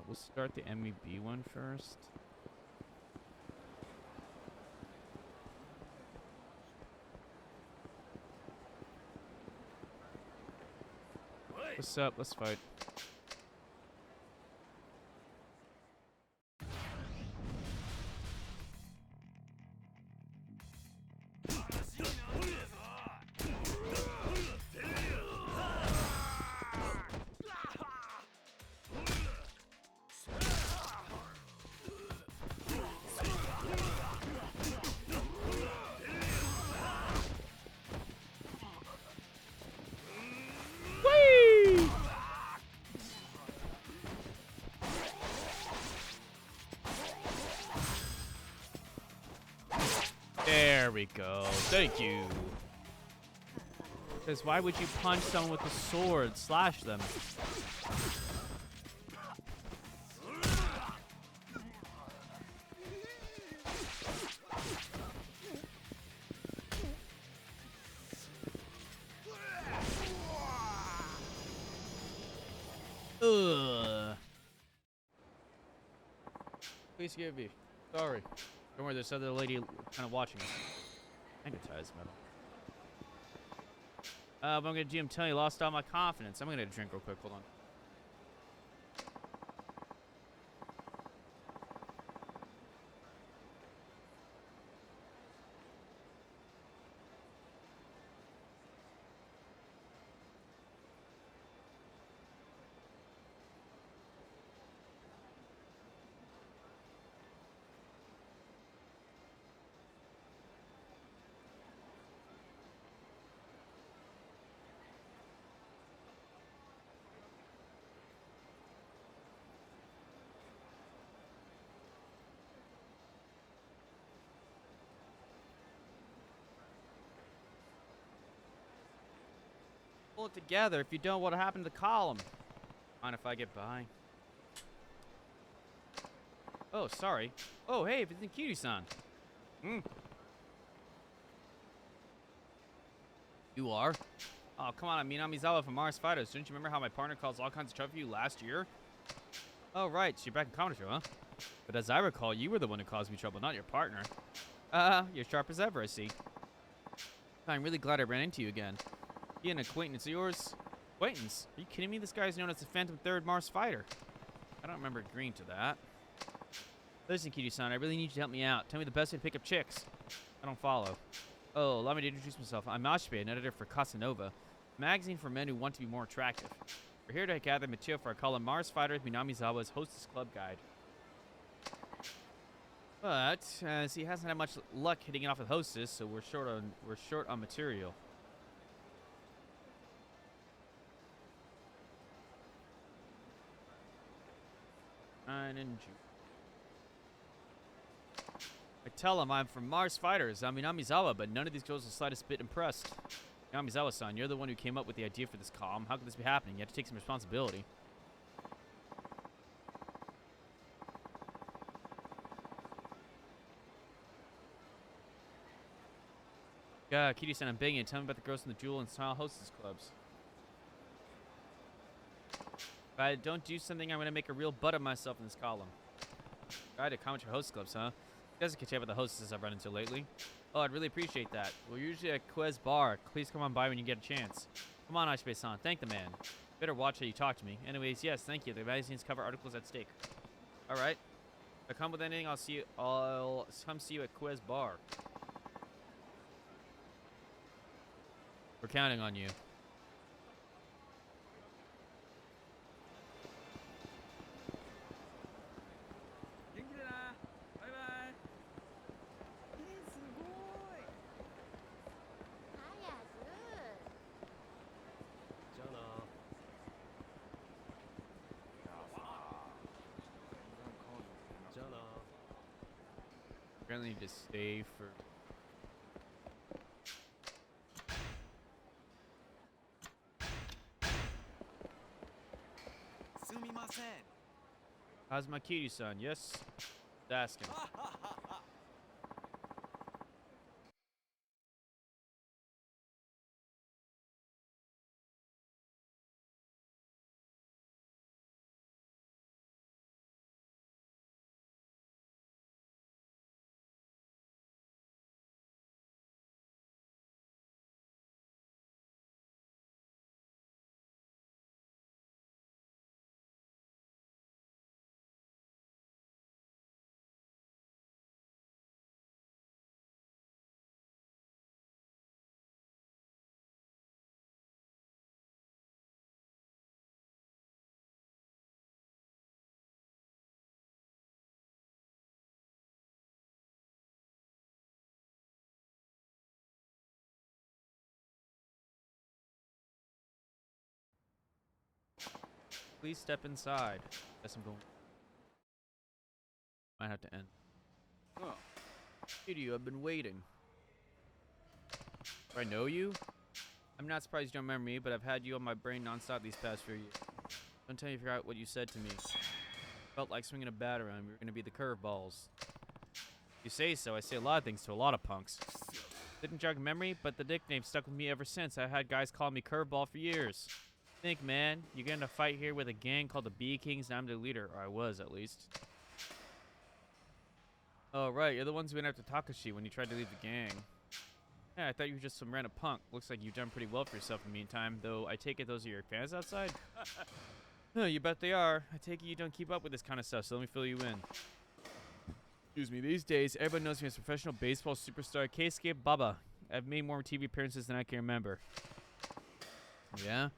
We'll start the MEB one first. What's up? Let's fight. There we go. Thank you. Because why would you punch someone with a sword? Slash them. Ugh. Please give me. Sorry. Don't worry, there's another lady kind of watching us. Magnetized metal. But I'm gonna GM tell you, lost all my confidence. I'm gonna get a drink real quick. Hold on. Pull it together. If you don't, what'll happen to the column? Mind if I get by? Oh, sorry. Oh, hey, it's Kiryu-san. You are? Oh, come on, I'm Minamizawa from Mars Fighters. Don't you remember how my partner caused all kinds of trouble for you last year? Oh, right, so you're back in Kamasho, huh? But as I recall, you were the one who caused me trouble, not your partner. You're sharp as ever, I see. I'm really glad I ran into you again. He an acquaintance of yours? Acquaintance? Are you kidding me? This guy's known as the Phantom Third Mars Fighter. I don't remember agreeing to that. Listen, Kiryu-san, I really need you to help me out. Tell me the best way to pick up chicks. I don't follow. Oh, allow me to introduce myself. I'm Ashibe, an editor for Casanova, a magazine for men who want to be more attractive. We're here to gather material for our column Mars Fighter Minamizawa's Hostess Club Guide. But as he hasn't had much luck hitting it off with Hostess, so we're short on material. I tell him I'm from Mars Fighters. I'm Minamizawa, but none of these girls are the slightest bit impressed. Minamizawa-san, you're the one who came up with the idea for this column. How could this be happening? You have to take some responsibility. Kiryu-san, I'm begging you. Tell me about the girls in the Jewel and Style Hostess Clubs. If I don't do something, I'm going to make a real butt of myself in this column. Guide to comment your host clubs, huh? You guys can chat about the hostesses I've run into lately. Oh, I'd really appreciate that. We're usually at Quez Bar. Please come on by when you get a chance. Come on, Ashibe-san. Thank the man. Better watch how you talk to me. Anyways, yes, thank you. The magazine's cover articles at stake. All right. If I come with anything, I'll come see you at Quez Bar. We're counting on you. Apparently need to stay for... How's my Kiryu-san? Yes? Just asking. Please step inside. Guess I'm going. Might have to end. Oh. Kiryu, I've been waiting. Do I know you? I'm not surprised you don't remember me, but I've had you on my brain nonstop these past few years. Don't tell me you forgot what you said to me. Felt like swinging a bat around. We were going to be the curveballs. You say so. I say a lot of things to a lot of punks. Didn't jog memory, but the nickname stuck with me ever since. I had guys call me Curveball for years. Think, man, you're going to fight here with a gang called the B-Kings, and I'm the leader. Or I was, at least. Oh, right. You're the ones who went after Takashi when you tried to leave the gang. Yeah, I thought you were just some random punk. Looks like you've done pretty well for yourself in the meantime, though I take it those are your fans outside? Oh, you bet they are. I take it you don't keep up with this kind of stuff, so let me fill you in. Excuse me, these days, everyone knows me as professional baseball superstar Keisuke Baba. I've made more TV appearances than I can remember. Yeah?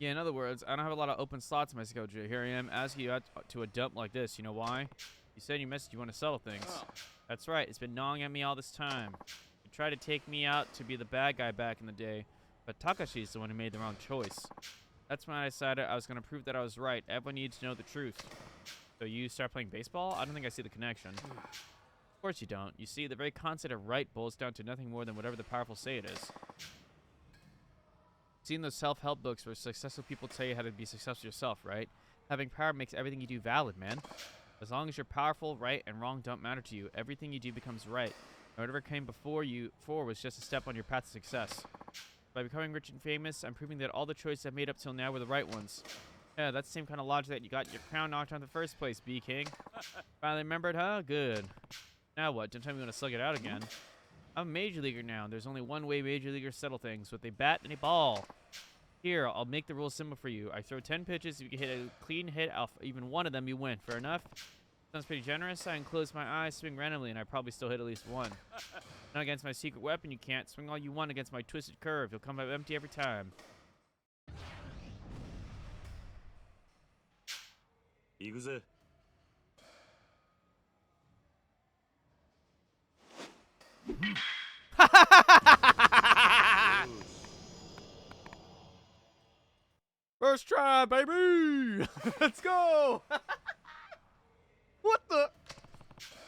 Yeah, in other words, I don't have a lot of open slots in my schedule. Here I am asking you out to a dump like this. You know why? You said in your message you want to settle things. Oh. That's right. It's been gnawing at me all this time. You tried to take me out to be the bad guy back in the day, but Takashi's the one who made the wrong choice. That's when I decided I was going to prove that I was right. Everyone needs to know the truth. So you start playing baseball? I don't think I see the connection. Of course you don't. You see, the very concept of right boils down to nothing more than whatever the powerful say it is. Seen those self-help books where successful people tell you how to be successful yourself, right? Having power makes everything you do valid, man. As long as you're powerful, right and wrong don't matter to you. Everything you do becomes right. And whatever came before was just a step on your path to success. By becoming rich and famous, I'm proving that all the choices I've made up till now were the right ones. Yeah, that's the same kind of logic that you got your crown knocked out in the first place, B-King. Finally remembered, huh? Good. Now what? Don't tell me you want to slug it out again. I'm a major leaguer now. There's only one way major leaguers settle things, with a bat and a ball. Here, I'll make the rules simple for you. I throw 10 pitches. If you can hit a clean hit off even one of them, you win. Fair enough? Sounds pretty generous. I can close my eyes, swing randomly, and I probably still hit at least one. Not against my secret weapon, you can't. Swing all you want against my twisted curve. You'll come up empty every time. 行くぜ。 First try, baby! Let's go! What the?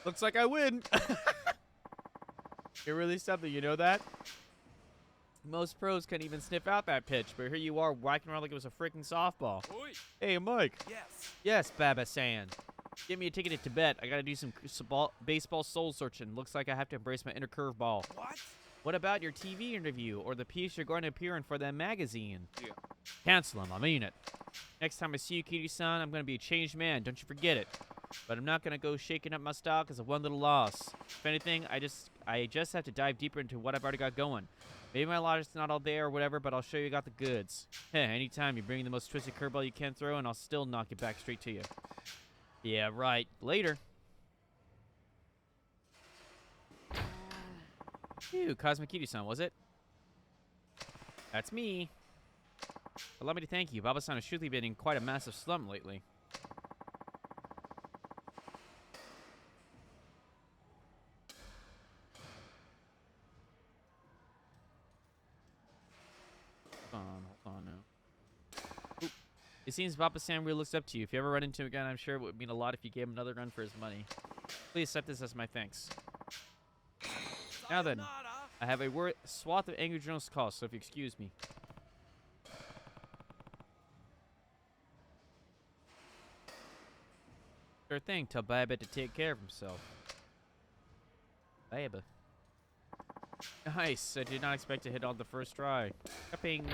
Looks like I win. You're really something, you know that? Most pros can't even sniff out that pitch, but here you are whacking around like it was a freaking softball. Oi. Hey, Mike. Yes. Yes, Baba-san. Give me a ticket to Tibet. I gotta do some baseball soul searching. Looks like I have to embrace my inner curveball. What? What about your TV interview or the piece you're going to appear in for that magazine? Yeah. Cancel them. I mean it. Next time I see you, Kiryu-san, I'm going to be a changed man. Don't you forget it. But I'm not going to go shaking up my stock because of one little loss. If anything, I just have to dive deeper into what I've already got going. Maybe my logic's not all there or whatever, but I'll show you got the goods. Heh, anytime you bring the most twisted curveball you can throw, and I'll still knock it back straight to you. Yeah, right. Later. Ew, Cosmic Kiryu-san, was it? That's me. Allow me to thank you. Baba-san has surely been in quite a massive slump lately. Hold on now. Ooh. It seems Baba-san really looks up to you. If you ever run into him again, I'm sure it would mean a lot if you gave him another run for his money. Please accept this as my thanks. Now then, I have a swath of angry journalists to call, so if you excuse me. Sure thing. Tell Baba to take care of himself. Baba. Nice. I did not expect to hit on the first try. Cupping.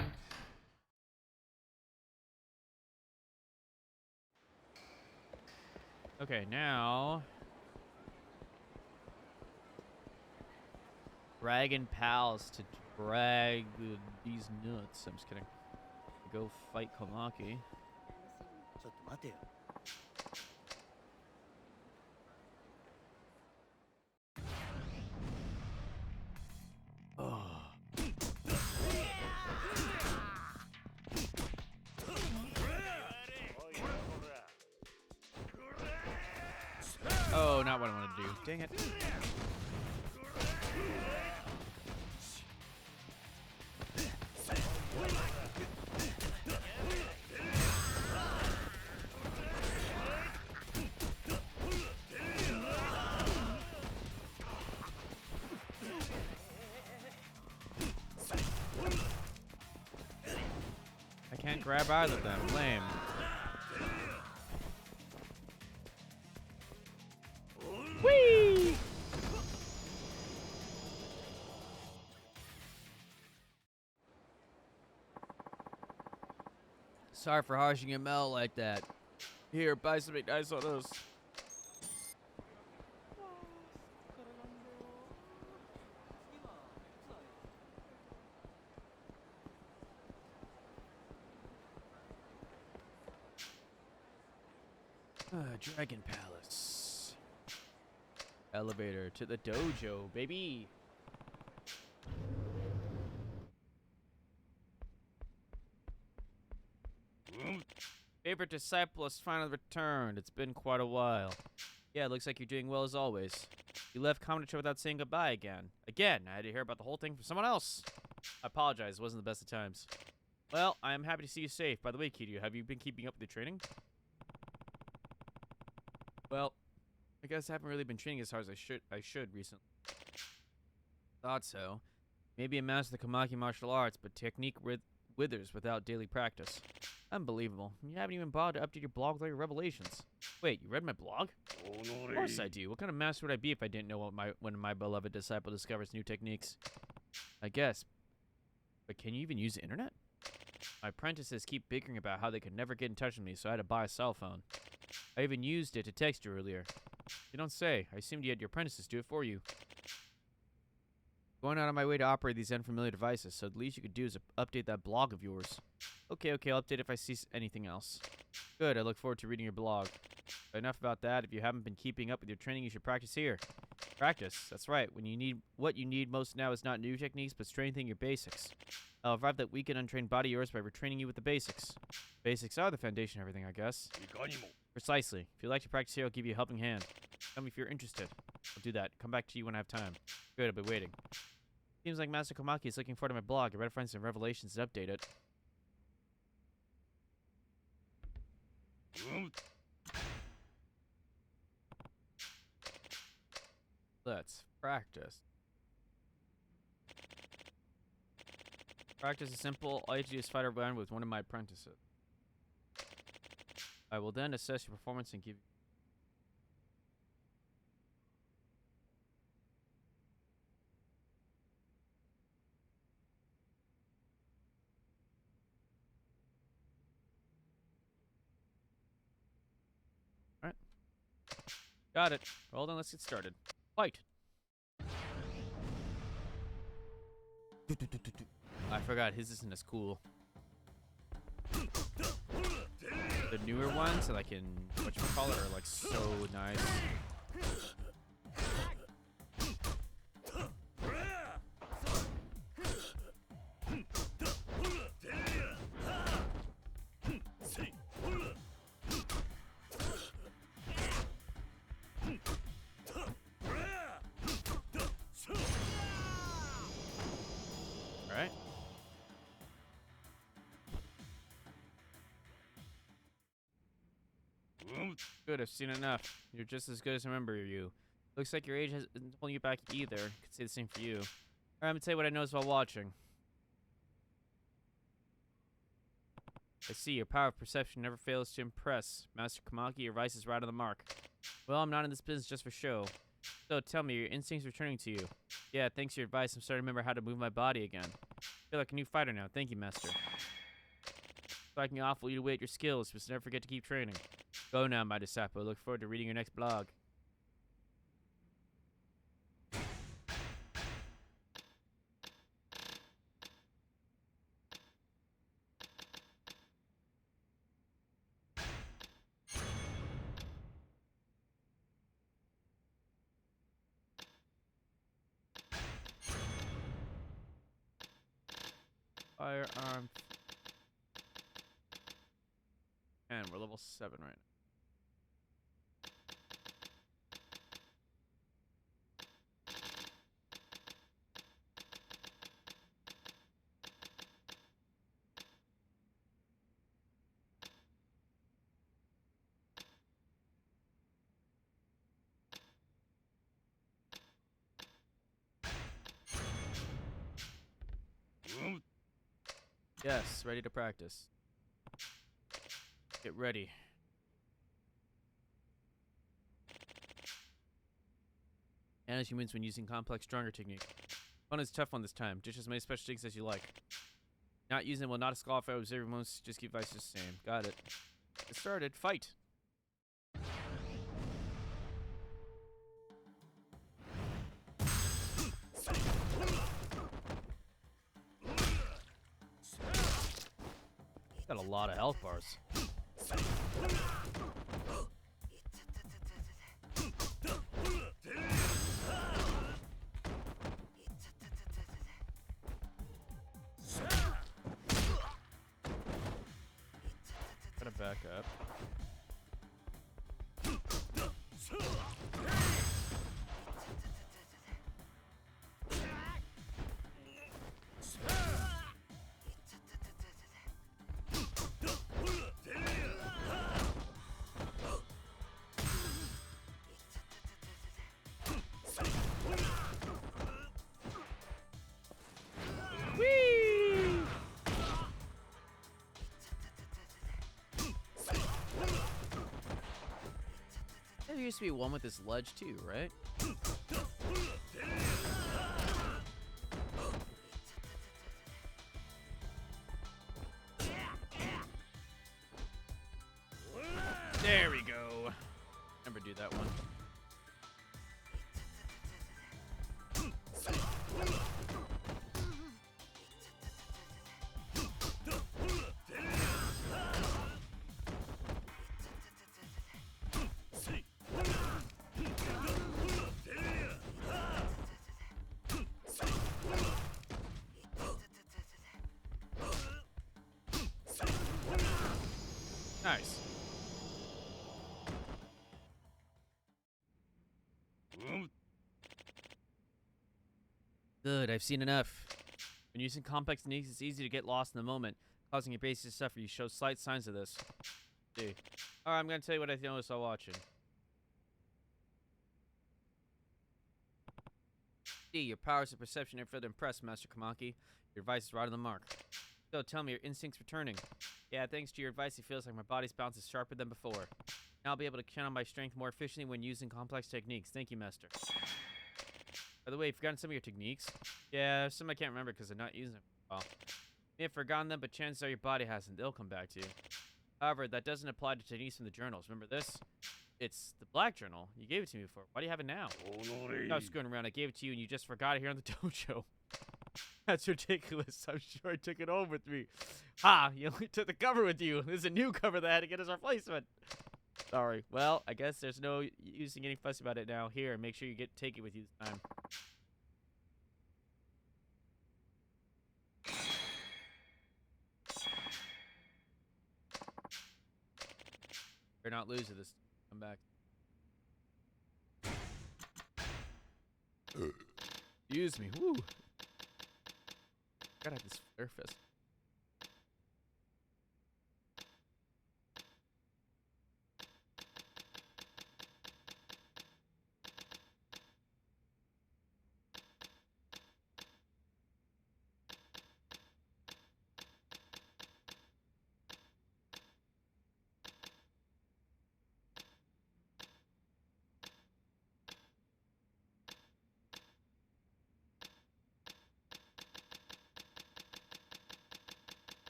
Okay, now. Dragon pals to drag these nuts. I'm just kidding. Go fight Komaki. ちょっと待てよ。 Oh, not what I want to do. Dang it. I can't grab either of them. Lame. Whee! Sorry for harshing him out like that. Here, buy something nice on us. Dragon Palace. Elevator to the dojo, baby. Favorite disciple has finally returned. It's been quite a while. Yeah, it looks like you're doing well as always. You left Commodore without saying goodbye again. Again, I had to hear about the whole thing from someone else. I apologize, it wasn't the best of times. Well, I am happy to see you safe. By the way, Kiryu, have you been keeping up with the training? Well, I guess I haven't really been training as hard as I should recently. Thought so. Maybe a master of the Komaki martial arts, but technique withers without daily practice. Unbelievable. You haven't even bothered to update your blog with all your revelations. Wait, you read my blog? Of course I do. What kind of master would I be if I didn't know when my beloved disciple discovers new techniques? I guess. But can you even use the internet? My apprentices keep bickering about how they could never get in touch with me, so I had to buy a cell phone. I even used it to text you earlier. You don't say. I assumed you had your apprentices do it for you. Going out of my way to operate these unfamiliar devices, so the least you could do is update that blog of yours. Okay, I'll update if I see anything else. Good, I look forward to reading your blog. But enough about that. If you haven't been keeping up with your training, you should practice here. Practice, that's right. What you need most now is not new techniques, but strengthening your basics. I'll revive that weak and untrained body of yours by retraining you with the basics. Basics are the foundation of everything, I guess. Precisely. If you'd like to practice here, I'll give you a helping hand. Tell me if you're interested. I'll do that. Come back to you when I have time. Good, I'll be waiting. Seems like Master Komaki is looking forward to my blog. I better find some revelations and update it. Let's practice. Practice is simple. All you have to do is fight around with one of my apprentices. I will then assess your performance and give you... Alright. Got it. Well then, let's get started. Fight! I forgot his isn't as cool. The newer ones, like in whatchamacallit, are like so nice. Alright. Good, I've seen enough. You're just as good as I remember you. Looks like your age hasn't holding you back either. Could say the same for you. Alright, I'm gonna tell you what I noticed while watching. I see, your power of perception never fails to impress. Master Komaki, your advice is right on the mark. Well, I'm not in this business just for show. So, tell me, your instincts returning to you. Yeah, thanks to your advice, I'm starting to remember how to move my body again. I feel like a new fighter now. Thank you, Master. Striking off will you await your skills, but never forget to keep training. Go now, my disciple. I look forward to reading your next blog. Firearm. And we're level 7 right now. Yes, ready to practice. Get ready. Manage your moves when using complex, stronger technique. Fun is tough one this time. Ditch as many special techniques as you like. Not using them will not disqualify. Observe your moves. Just keep vices the same. Got it. Get started. Fight. Got a lot of health bars. Gotta back up. There used to be one with this ledge too, right? There we go. Never do that one. Nice. Good, I've seen enough. When using complex techniques, it's easy to get lost in the moment, causing your base to suffer. You show slight signs of this. See. Alright, I'm gonna tell you what I noticed while watching. D, your powers of perception are further impressed, Master Kamaki. Your advice is right on the mark. So, tell me, your instinct's returning. Yeah, thanks to your advice, it feels like my body's bounce is sharper than before. Now I'll be able to channel my strength more efficiently when using complex techniques. Thank you, Master. By the way, you've forgotten some of your techniques? Yeah, some I can't remember because I'm not using them. Well, you may have forgotten them, but chances are your body hasn't. They'll come back to you. However, that doesn't apply to techniques from the journals. Remember this? It's the black journal. You gave it to me before. Why do you have it now? Stop screwing around. I gave it to you and you just forgot it here on the dojo. That's ridiculous. I'm sure I took it home with me. Ha! You only took the cover with you. There's a new cover that I had to get as a replacement. Sorry. Well, I guess there's no using any fuss about it now. Here, make sure you take it with you this time. Better not lose it this. Come back. Excuse me. Woo. Gotta have this flare fist.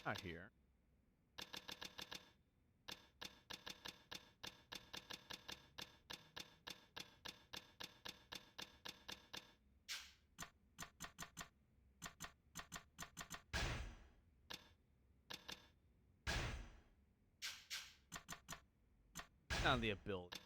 Not here. Not the ability.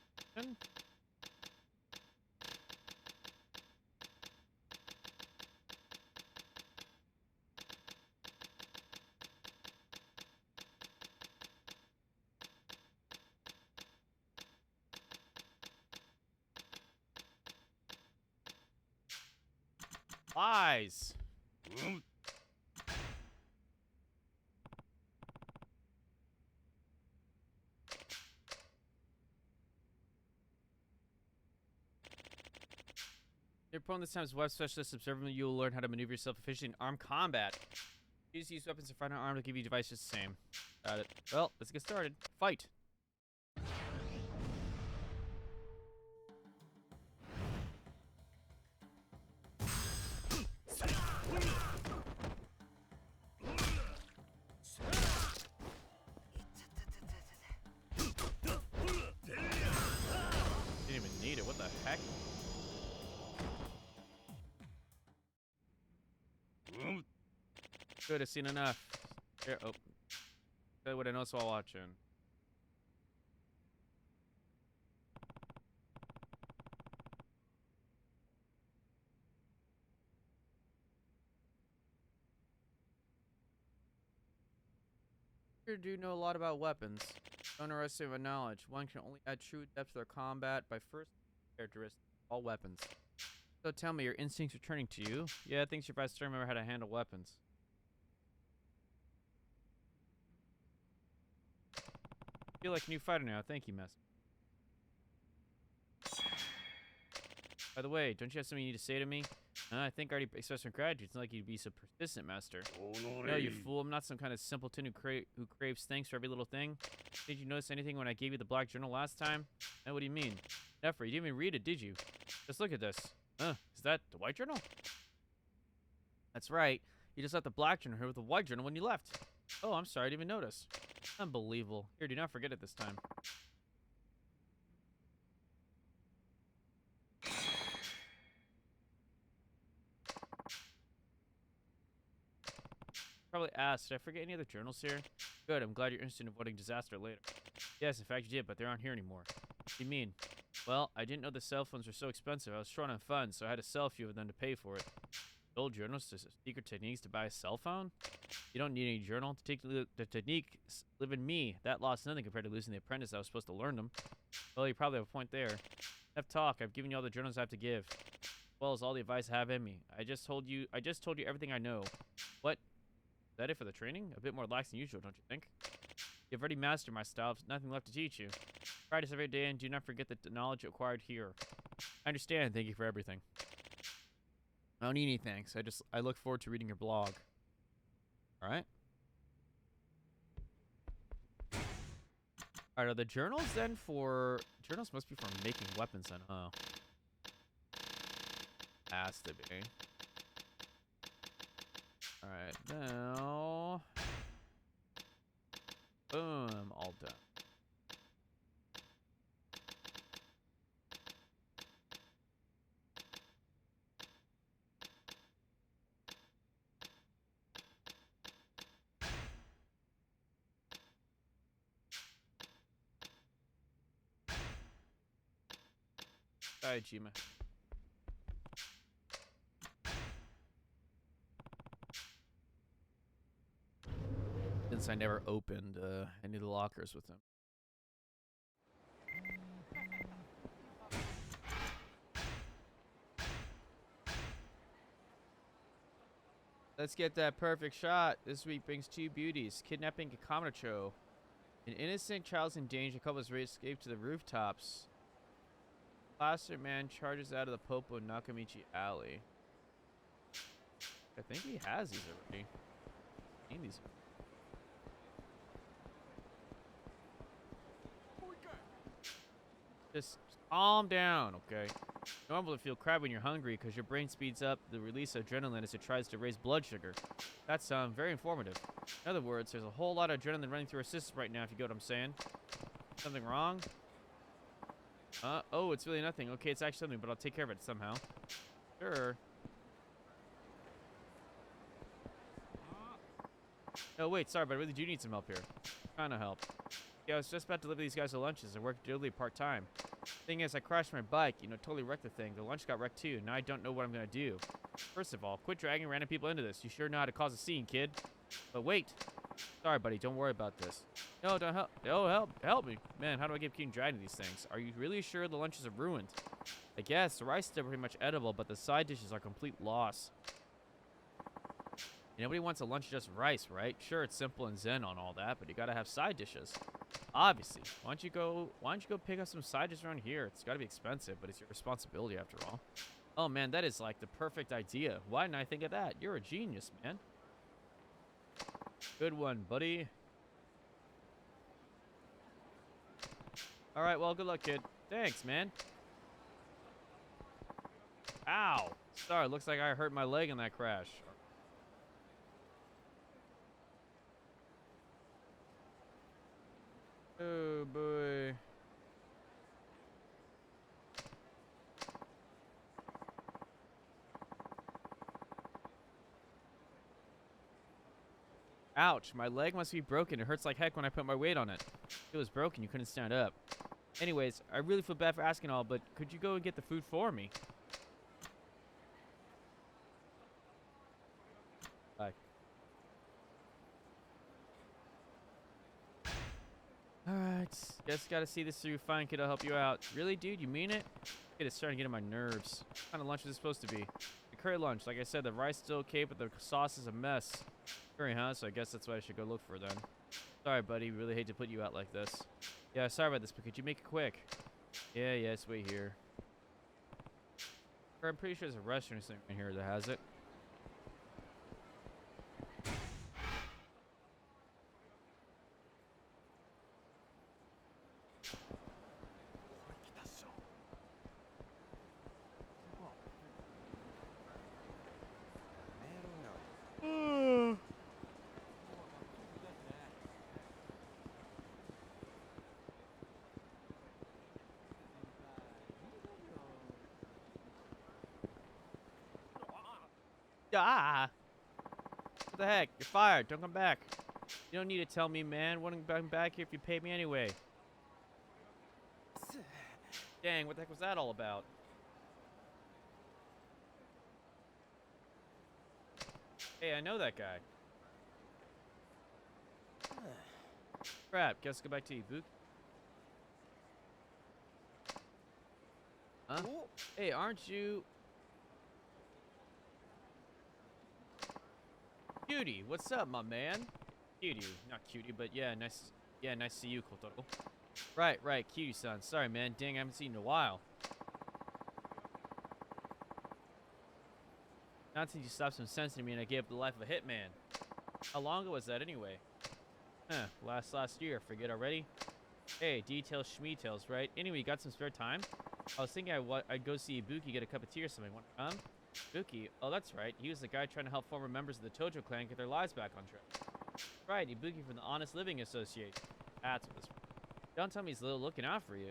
Lies. Your opponent this time is web specialist. Observing you will learn how to maneuver yourself efficiently in armed combat. Use these weapons to fight an arm to give you devices the same. Got it. Well, let's get started. Fight. Didn't even need it. What the heck? Good, I've seen enough. Here, oh. That's what I noticed while watching. You do know a lot about weapons. Don't underestimate my knowledge. One can only add true depth to their combat by first characteristics of all weapons. So tell me, your instincts returning to you? Yeah, thanks your advice to remember how to handle weapons. I feel like a new fighter now. Thank you, Master. By the way, don't you have something you need to say to me? I think I already expressed my gratitude. It's not like you'd be so persistent, Master. No, you fool. I'm not some kind of simpleton who craves thanks for every little thing. Did you notice anything when I gave you the black journal last time? What do you mean? Never. You didn't even read it, did you? Just look at this. Is that the white journal? That's right. You just left the black journal here with the white journal when you left. Oh, I'm sorry. I didn't even notice. Unbelievable. Here, do not forget it this time. Probably asked, did I forget any other journals here? Good, I'm glad you're interested in avoiding disaster later. Yes, in fact you did, but they aren't here anymore. What do you mean? Well, I didn't know the cell phones were so expensive. I was short on funds, so I had to sell a few of them to pay for it. Old journals to secret techniques to buy a cell phone? You don't need any journal. The techniques live in me. That lost nothing compared to losing the apprentice I was supposed to learn them. Well, you probably have a point there. Enough talk. I've given you all the journals I have to give, as well as all the advice I have in me. I just told you everything I know. What? Is that it for the training? A bit more lax than usual, don't you think? You've already mastered my style. There's nothing left to teach you. Practice every day and do not forget the knowledge acquired here. I understand. Thank you for everything. I don't need any thanks. I look forward to reading your blog. All right. All right. Are the journals then for... Journals must be for making weapons then, huh? Has to be. Alright, now... Boom, all done. Jima. Since I never opened any of the lockers with him. Let's get that perfect shot. This week brings two beauties. Kidnapping Kakamocho. An innocent child's in danger. A couple has escaped to the rooftops. Plaster man charges out of the Popo Nakamichi alley. I think he has these already. I need these. Just calm down, okay? It's normal to feel crabby when you're hungry because your brain speeds up the release of adrenaline as it tries to raise blood sugar. That's very informative. In other words, there's a whole lot of adrenaline running through our system right now, if you get what I'm saying. Something wrong? Oh, it's really nothing. Okay, it's actually something, but I'll take care of it somehow. Sure. Oh, wait, sorry, but I really do need some help here. Kind of help. Yeah, I was just about to deliver these guys to lunches. I work daily part-time. Thing is, I crashed my bike, totally wrecked the thing. The lunch got wrecked too, and now I don't know what I'm gonna do. First of all, quit dragging random people into this. You sure know how to cause a scene, kid. But wait. Sorry, buddy, don't worry about this. No, don't help. Oh, help me. Man, how do I get keep dragging these things? Are you really sure the lunches are ruined? I guess, the rice is still pretty much edible, but the side dishes are complete loss. Nobody wants a lunch just rice, right? Sure, it's simple and zen on all that, but you gotta have side dishes. Obviously. Why don't you go pick up some side dishes around here? It's gotta be expensive, but it's your responsibility after all. Oh man, that is like the perfect idea. Why didn't I think of that? You're a genius, man. Good one, buddy. Alright, well, good luck, kid. Thanks, man. Ow! Sorry, looks like I hurt my leg in that crash. Oh boy. Ouch, my leg must be broken. It hurts like heck when I put my weight on it. If it was broken, you couldn't stand up. Anyways, I really feel bad for asking all, but could you go and get the food for me? Bye. Alright, guess gotta see this through. Fine, kid, I'll help you out. Really, dude, you mean it? Kid, it's starting to get on my nerves. What kind of lunch is it supposed to be? A curry lunch. Like I said, the rice is still okay, but the sauce is a mess. Curry, huh? So I guess that's what I should go look for then. Sorry, buddy. Really hate to put you out like this. Yeah, sorry about this, but could you make it quick? Yeah, yes, wait here. I'm pretty sure there's a restaurant or something in here that has it. Ah! What the heck? You're fired. Don't come back. You don't need to tell me, man. Wouldn't come back here if you paid me anyway. Dang, what the heck was that all about? Hey, I know that guy. Crap, guess I'll go back to Ibuki. Huh? Hey, aren't you... Cutie, what's up, my man? Cutie, not cutie, but yeah, nice to see you, Kotaro. Right, Cutie-san. Sorry, man. Dang, I haven't seen you in a while. Not since you stopped some sense to me and I gave up the life of a hitman. How long ago was that, anyway? Huh, last year. Forget already? Hey, details, schmeetails, right? Anyway, you got some spare time? I was thinking I'd go see Ibuki, get a cup of tea or something. Want to come? Ibuki? Oh, that's right. He was the guy trying to help former members of the Tojo clan get their lives back on track. Right, Ibuki from the Honest Living Association. That's what this was. Don't tell me he's looking out for you.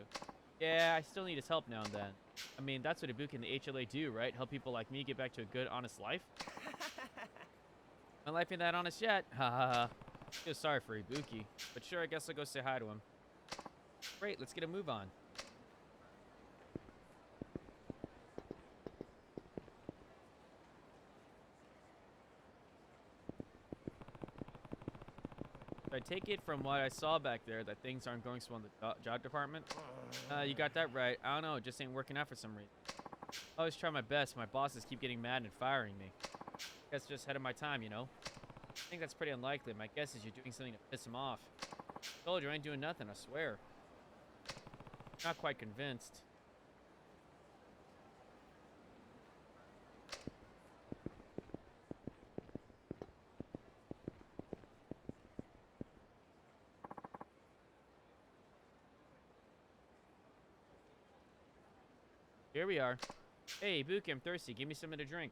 Yeah, I still need his help now and then. I mean, that's what Ibuki and the HLA do, right? Help people like me get back to a good, honest life? My life ain't that honest yet. Ha ha ha. Feel sorry for Ibuki. But sure, I guess I'll go say hi to him. Great, let's get a move on. So I take it from what I saw back there that things aren't going so well in the job department? You got that right. I don't know, it just ain't working out for some reason. I always try my best, my bosses keep getting mad and firing me. Guess just ahead of my time, you know? I think that's pretty unlikely. My guess is you're doing something to piss him off. I told you I ain't doing nothing, I swear. Not quite convinced. Here we are. Hey, Ibuki, I'm thirsty. Give me something to drink.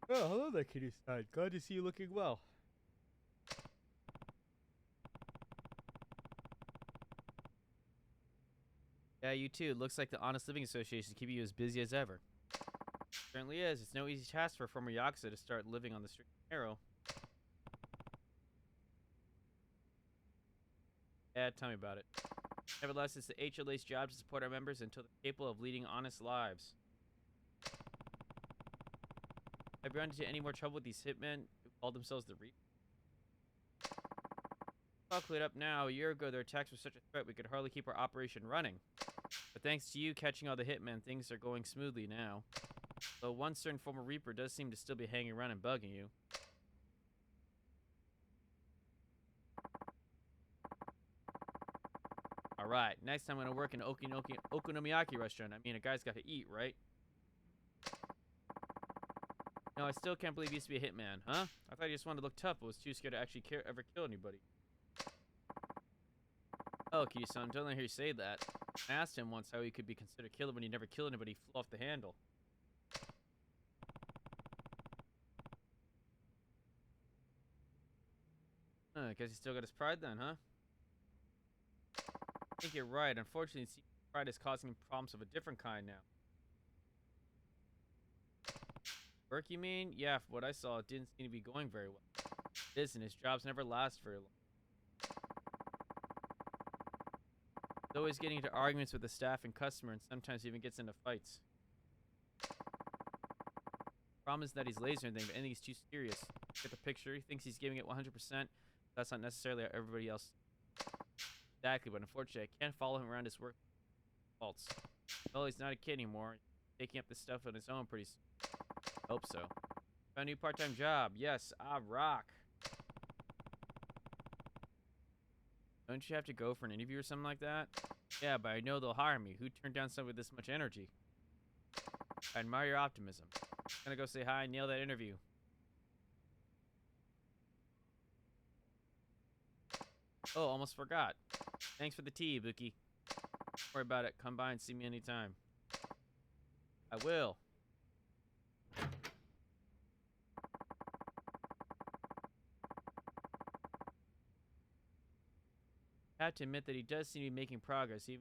Oh, hello there, kitty-san. Glad to see you looking well. Yeah, you too. Looks like the Honest Living Association is keeping you as busy as ever. Certainly is. It's no easy task for a former Yakuza to start living on the street and narrow. Yeah, tell me about it. Nevertheless, it's the HLA's job to support our members until they're capable of leading honest lives. Have you run into any more trouble with these hitmen who call themselves the Reap? All cleared up now. A year ago, their attacks were such a threat we could hardly keep our operation running. But thanks to you catching all the hitmen, things are going smoothly now. Though one certain former Reaper does seem to still be hanging around and bugging you. Alright, next time I'm gonna work in an okonomiyaki restaurant. I mean, a guy's got to eat, right? No, I still can't believe he used to be a hitman, huh? I thought he just wanted to look tough, but was too scared to actually ever kill anybody. Oh, Kiryu-san, don't let me hear you say that. I asked him once how he could be considered a killer when he never killed anybody. He flew off the handle. I guess he still got his pride then, huh? I think you're right. Unfortunately, it seems pride is causing him problems of a different kind now. Work, you mean? Yeah, from what I saw, it didn't seem to be going very well. It isn't. His jobs never last very long. He's always getting into arguments with the staff and customer, and sometimes even gets into fights. Problem is that he's lazy or anything, but anything he's too serious. Get the picture? He thinks he's giving it 100%. That's not necessarily how everybody else. Exactly, but unfortunately, I can't follow him around his work faults. Well, he's not a kid anymore. Taking up this stuff on his own pretty soon. Hope so. Found a new part-time job. Yes, I rock. Don't you have to go for an interview or something like that? Yeah, but I know they'll hire me. Who turned down someone with this much energy? I admire your optimism. I'm gonna go say hi and nail that interview. Oh, almost forgot. Thanks for the tea, Buki. Don't worry about it. Come by and see me anytime. I will. I have to admit that he does seem to be making progress. He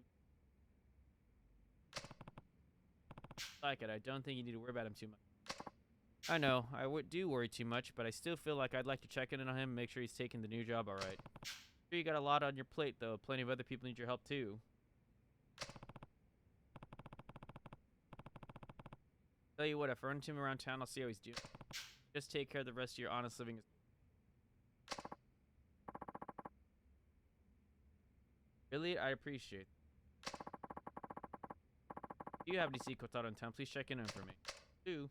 like it. I don't think you need to worry about him too much. I know, do worry too much, but I still feel like I'd like to check in on him and make sure he's taking the new job all right. Sure, you got a lot on your plate, though. Plenty of other people need your help, too. Tell you what, if I run into him around town, I'll see how he's doing. Just take care of the rest of your honest living. Really? I appreciate it. If you have any secret thought in town, please check in on for me. Do.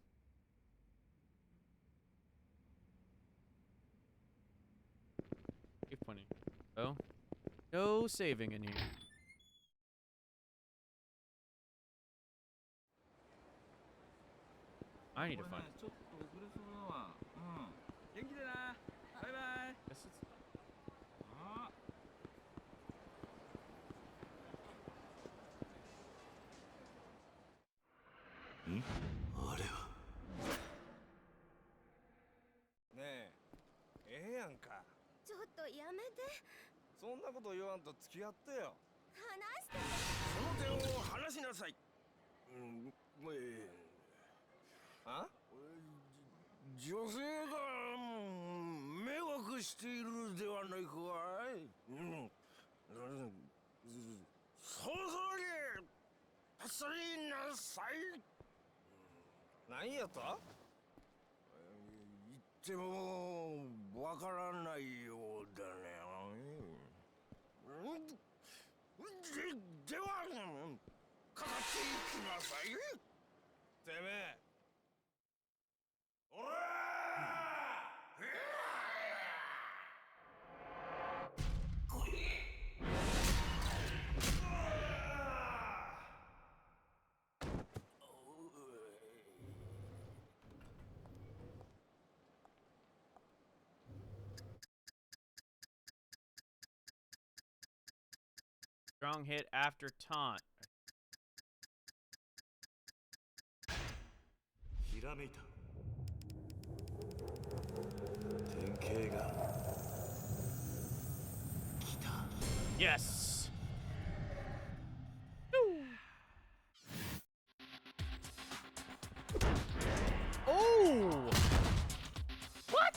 Keep pointing. Oh. No saving in here. I need to find it. ちょっと遅れそうだわ。うん。元気でな。バイバイ。 Guess it's ああれはねえ、ええやんか。ちょっとやめて。そんなこと言わんと付き合ってよ。話して。その手を離しなさい。あ？女性が迷惑しているではないかい。そろそろに立ち去りなさい。何やと？言ってもわからないようだね。ではかかっていきなさい。てめえ。おらstrong hit after taunt. ひらめいた。典型が来た。 Yes. Oh! What?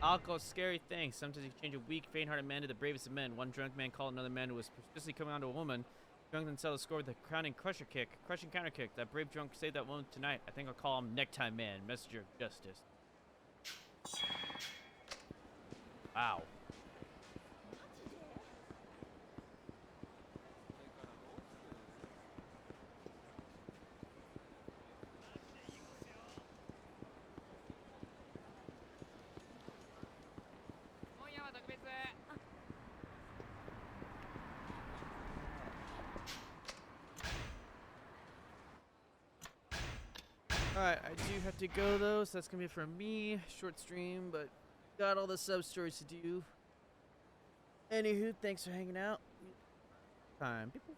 Alcohol's scary thing. Sometimes you can change a weak, faint-hearted man to the bravest of men. One drunk man called another man who was persistently coming on to a woman. Drunk then settled the score with a crowning crushing counter kick. That brave drunk saved that woman tonight. I think I'll call him Necktie Man, Messenger of Justice. Wow. Alright, I do have to go though, so that's gonna be it from me. Short stream, but got all the sub stories to do. Anywho, thanks for hanging out. Time. People.